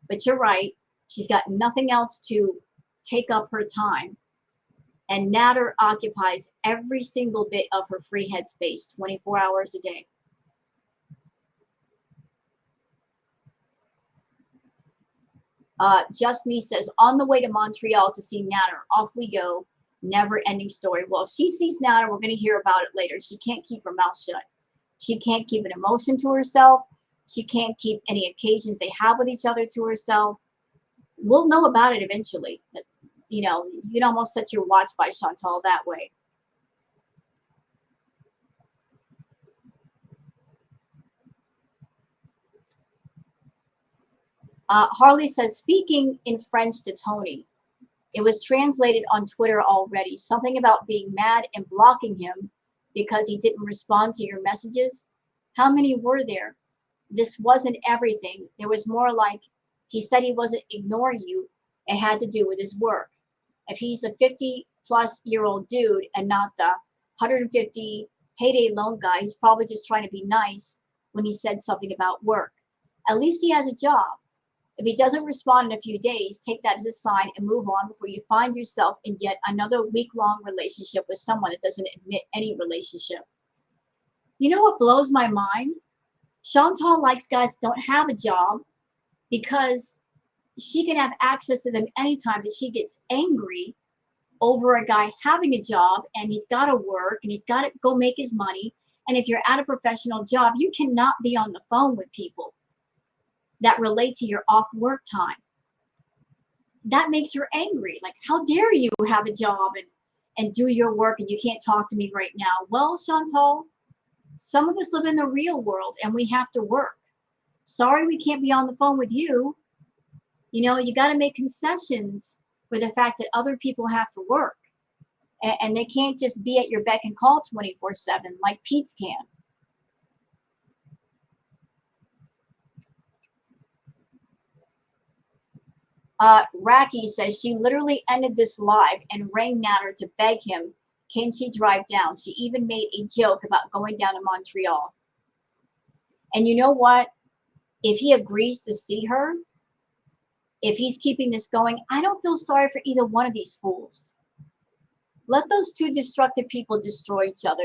But you're right. She's got nothing else to take up her time. And Nader occupies every single bit of her free headspace 24 hours a day. Just Me says, on the way to Montreal to see Nader. Off we go. Never ending story. Well, if she sees Nader, we're going to hear about it later. She can't keep her mouth shut. She can't keep an emotion to herself. She can't keep any occasions they have with each other to herself. We'll know about it eventually. You know, you can almost set your watch by Chantal that way. Harley says, speaking in French to Tony, it was translated on Twitter already. Something about being mad and blocking him because he didn't respond to your messages. How many were there? This wasn't everything. There was more like he said he wasn't ignoring you. It had to do with his work. If he's a 50-plus-year-old dude and not the 150 payday loan guy, he's probably just trying to be nice when he said something about work. At least he has a job. If he doesn't respond in a few days, take that as a sign and move on before you find yourself in yet another week-long relationship with someone that doesn't admit any relationship. You know what blows my mind? Chantal likes guys that don't have a job because she can have access to them anytime, but she gets angry over a guy having a job and he's got to work and he's got to go make his money. And if you're at a professional job, you cannot be on the phone with people that relate to your off work time. That makes her angry. Like, how dare you have a job and do your work and you can't talk to me right now? Well, Chantal, some of us live in the real world and we have to work. Sorry we can't be on the phone with you. You know, you got to make concessions for the fact that other people have to work. And they can't just be at your beck and call 24/7 like Pete's can. Raki says she literally ended this live and rang Nader to beg him, can she drive down? She even made a joke about going down to Montreal. And you know what? If he agrees to see her, if he's keeping this going, I don't feel sorry for either one of these fools. Let those two destructive people destroy each other.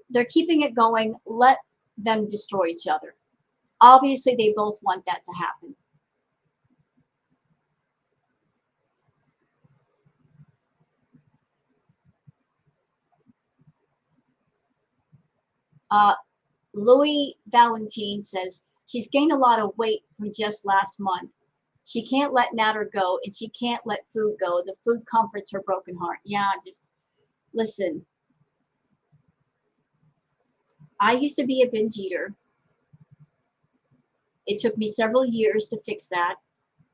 They're keeping it going. Let them destroy each other. Obviously, they both want that to happen. Uh, Louis Valentine says she's gained a lot of weight from just last month. She can't let Nader go, and she can't let food go. The food comforts her broken heart. Yeah, just listen. I used to be a binge eater. It took me several years to fix that.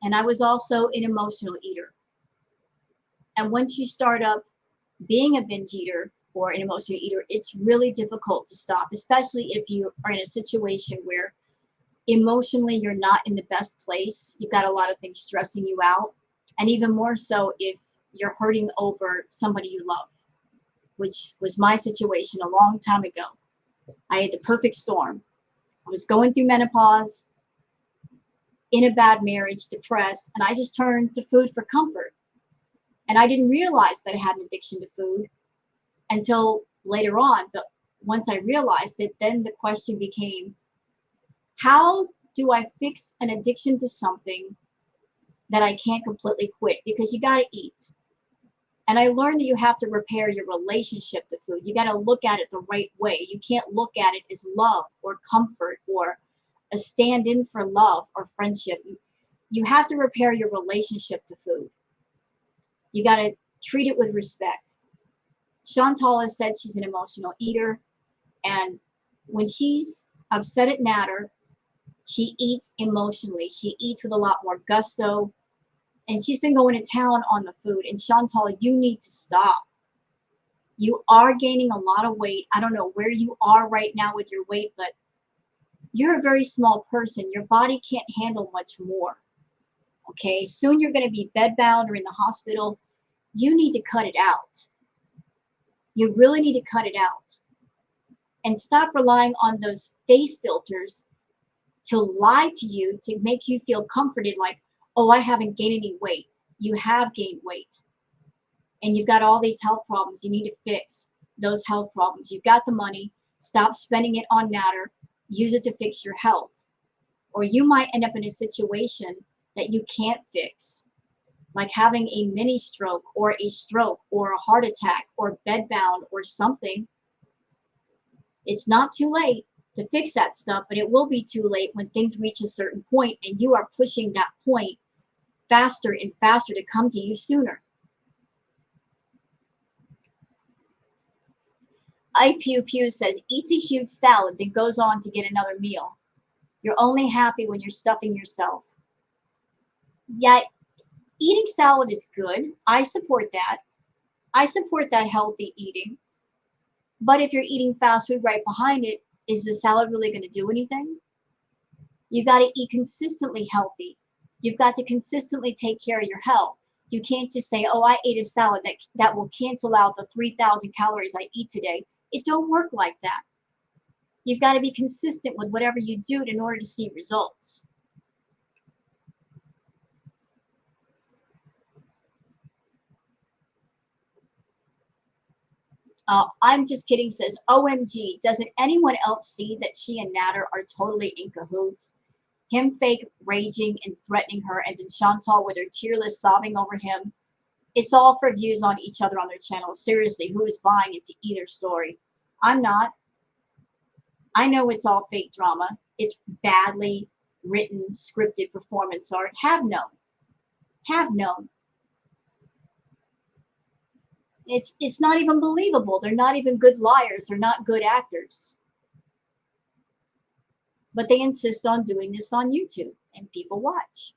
And I was also an emotional eater. And once you start up being a binge eater or an emotional eater, it's really difficult to stop, especially if you are in a situation where emotionally you're not in the best place. You've got a lot of things stressing you out. And even more so if you're hurting over somebody you love, which was my situation a long time ago. I had the perfect storm. I was going through menopause, in a bad marriage, depressed, and I just turned to food for comfort. And I didn't realize that I had an addiction to food until later on. But once I realized it, then the question became, how do I fix an addiction to something that I can't completely quit? Because you got to eat. And I learned that you have to repair your relationship to food. You got to look at it the right way. You can't look at it as love or comfort or a stand-in for love or friendship. You have to repair your relationship to food. You got to treat it with respect. Chantal has said she's an emotional eater, and when she's upset at Nader, she eats emotionally. She eats with a lot more gusto, and she's been going to town on the food. And Chantal, you need to stop. You are gaining a lot of weight. I don't know where you are right now with your weight, but you're a very small person. Your body can't handle much more. Okay, soon you're going to be bedbound or in the hospital. You need to cut it out. You really need to cut it out. And stop relying on those face filters to lie to you, to make you feel comforted like, oh, I haven't gained any weight. You have gained weight. And you've got all these health problems. You need to fix those health problems. You've got the money. Stop spending it on Nader. Use it to fix your health. Or you might end up in a situation that you can't fix, like having a mini stroke or a heart attack or bedbound or something. It's not too late to fix that stuff, but it will be too late when things reach a certain point and you are pushing that point faster and faster to come to you sooner. I Pew Pew says, eats a huge salad, then goes on to get another meal. You're only happy when you're stuffing yourself. Yeah, eating salad is good. I support that. I support that healthy eating. But if you're eating fast food right behind it, is the salad really going to do anything? You got to eat consistently healthy. You've got to consistently take care of your health. You can't just say, oh, I ate a salad that will cancel out the 3,000 calories I eat today. It don't work like that. You've got to be consistent with whatever you do in order to see results. I'm just kidding says, OMG, doesn't anyone else see that she and Nader are totally in cahoots? Him fake raging and threatening her, and then Chantal with her tearless sobbing over him. It's all for views on each other on their channel. Seriously, who is buying into either story? I'm not. I know it's all fake drama. It's badly written, scripted performance art. Have known. Have known. It's not even believable. They're not even good liars. They're not good actors. But they insist on doing this on YouTube, and people watch.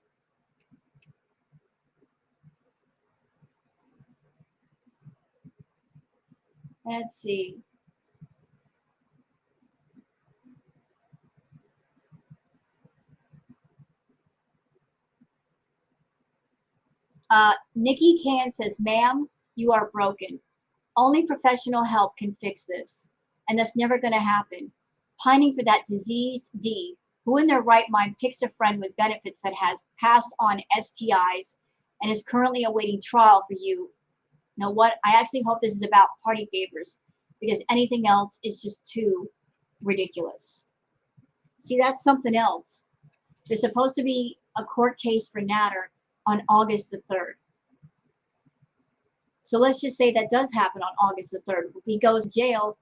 Let's see. Nikki Can says, ma'am, you are broken. Only professional help can fix this, and that's never going to happen. Pining for that diseased D, who in their right mind picks a friend with benefits that has passed on STIs and is currently awaiting trial for you Now what? I actually hope this is about party favors, because anything else is just too ridiculous. See, that's something else. There's supposed to be a court case for Nader on August the 3rd. So let's just say that does happen on August the 3rd. If he goes to jail,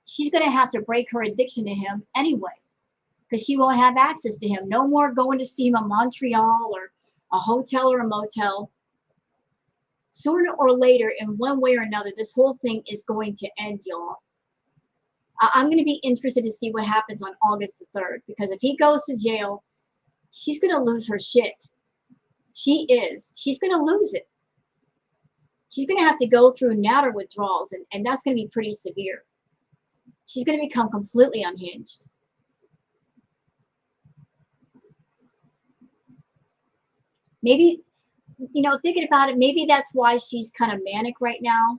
she's going to have to break her addiction to him anyway, because she won't have access to him. No more going to see him in Montreal or a hotel or a motel. Sooner or later, in one way or another, this whole thing is going to end, y'all. I'm going to be interested to see what happens on August the 3rd, because if he goes to jail, she's going to lose her shit. She is. She's going to lose it. She's going to have to go through Nader withdrawals, and that's going to be pretty severe. She's going to become completely unhinged. Maybe, you know, thinking about it, maybe that's why she's kind of manic right now,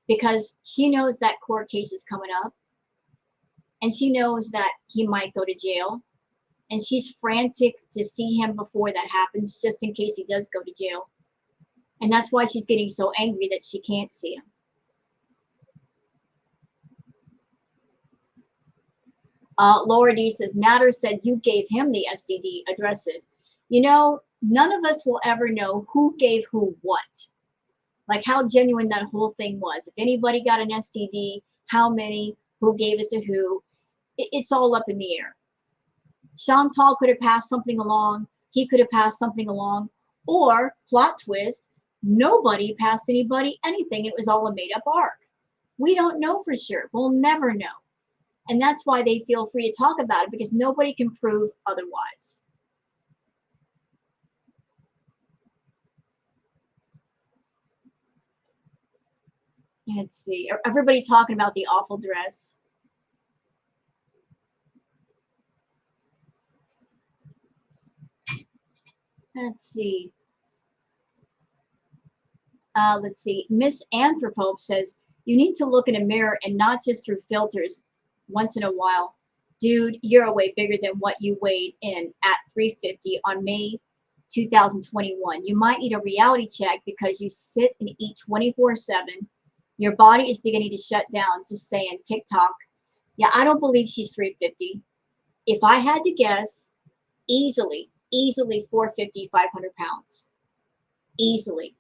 because she knows that court case is coming up, and she knows that he might go to jail, and she's frantic to see him before that happens, just in case he does go to jail. And that's why she's getting so angry that she can't see him. Laura D says, Nader said you gave him the STD, address it. You know, none of us will ever know who gave who what. Like how genuine that whole thing was. If anybody got an STD, how many, who gave it to who, it's all up in the air. Chantal could have passed something along, he could have passed something along, or, plot twist, nobody passed anybody anything. It was all a made-up arc. We don't know for sure. We'll never know. And that's why they feel free to talk about it, because nobody can prove otherwise. Let's see. Everybody talking about the awful dress. Let's see. Let's see. Miss Anthropope says, you need to look in a mirror and not just through filters once in a while. Dude, you're way bigger than what you weighed in at 350 on May 2021. You might need a reality check because you sit and eat 24/7. Your body is beginning to shut down. Just saying, TikTok. Yeah, I don't believe she's 350. If I had to guess, easily 450, 500 pounds. Easily.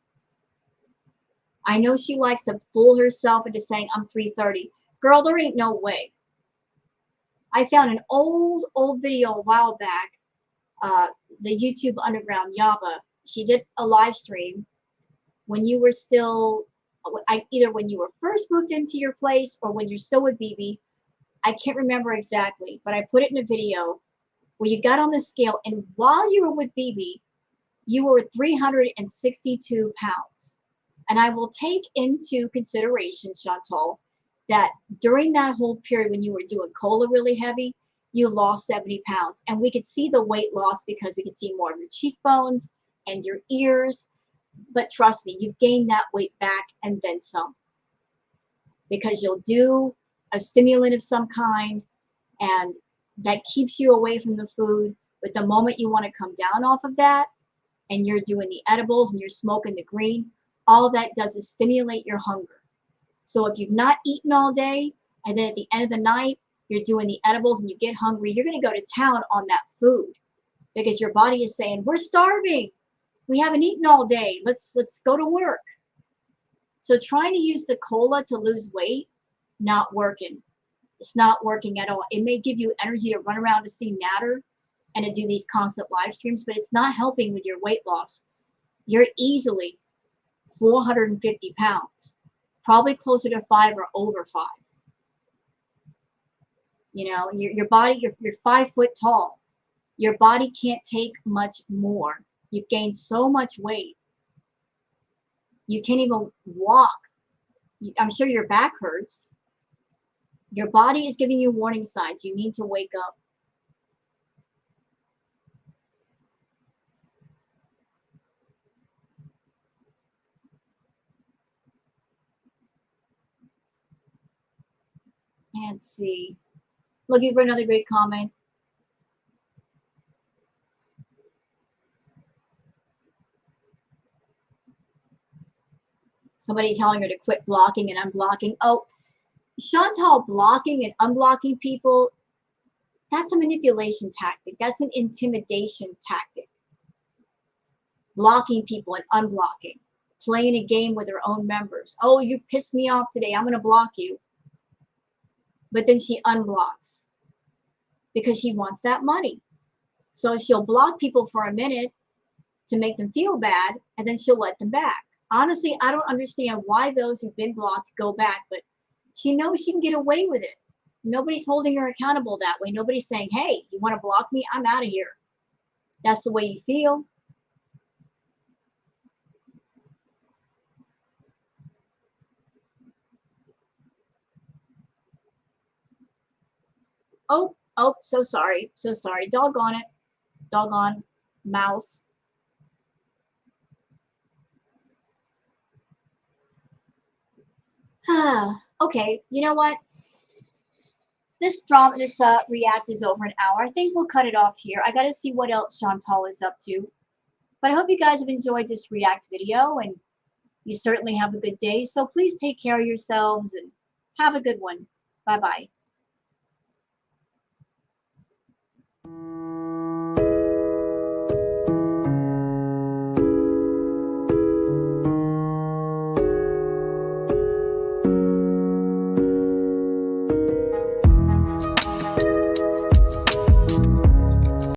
I know she likes to fool herself into saying I'm 330. Girl, there ain't no way. I found an old video a while back, the YouTube Underground Yaba. She did a live stream when you were still, either when you were first moved into your place or when you're still with BB. I can't remember exactly, but I put it in a video where you got on the scale, and while you were with BB, you were 362 pounds. And I will take into consideration, Chantal, that during that whole period when you were doing cola really heavy, you lost 70 pounds. And we could see the weight loss because we could see more of your cheekbones and your ears. But trust me, you've gained that weight back and then some. Because you'll do a stimulant of some kind, and that keeps you away from the food. But the moment you want to come down off of that, and you're doing the edibles and you're smoking the green, all that does is stimulate your hunger. So if you've not eaten all day, and then at the end of the night, you're doing the edibles and you get hungry, you're going to go to town on that food because your body is saying, we're starving. We haven't eaten all day. Let's go to work. So trying to use the cola to lose weight, not working. It's not working at all. It may give you energy to run around to see Nader and to do these constant live streams, but it's not helping with your weight loss. You're easily 450 pounds, probably closer to 5 or over 5. You know, your body, you're 5 foot tall. Your body can't take much more. You've gained so much weight. You can't even walk. I'm sure your back hurts. Your body is giving you warning signs. You need to wake up. Let's see. Looking for another great comment. Somebody telling her to quit blocking and unblocking. Oh, Chantal blocking and unblocking people, that's a manipulation tactic. That's an intimidation tactic. Blocking people and unblocking. Playing a game with her own members. Oh, you pissed me off today. I'm going to block you. But then she unblocks because she wants that money. So she'll block people for a minute to make them feel bad, and then she'll let them back. Honestly, I don't understand why those who've been blocked go back, but she knows she can get away with it. Nobody's holding her accountable that way. Nobody's saying, hey, you want to block me? I'm out of here. That's the way you feel. Oh, so sorry. So sorry. Doggone it. Doggone mouse. Okay, you know what? This react is over an hour. I think we'll cut it off here. I got to see what else Chantal is up to. But I hope you guys have enjoyed this react video, and you certainly have a good day. So please take care of yourselves and have a good one. Bye-bye.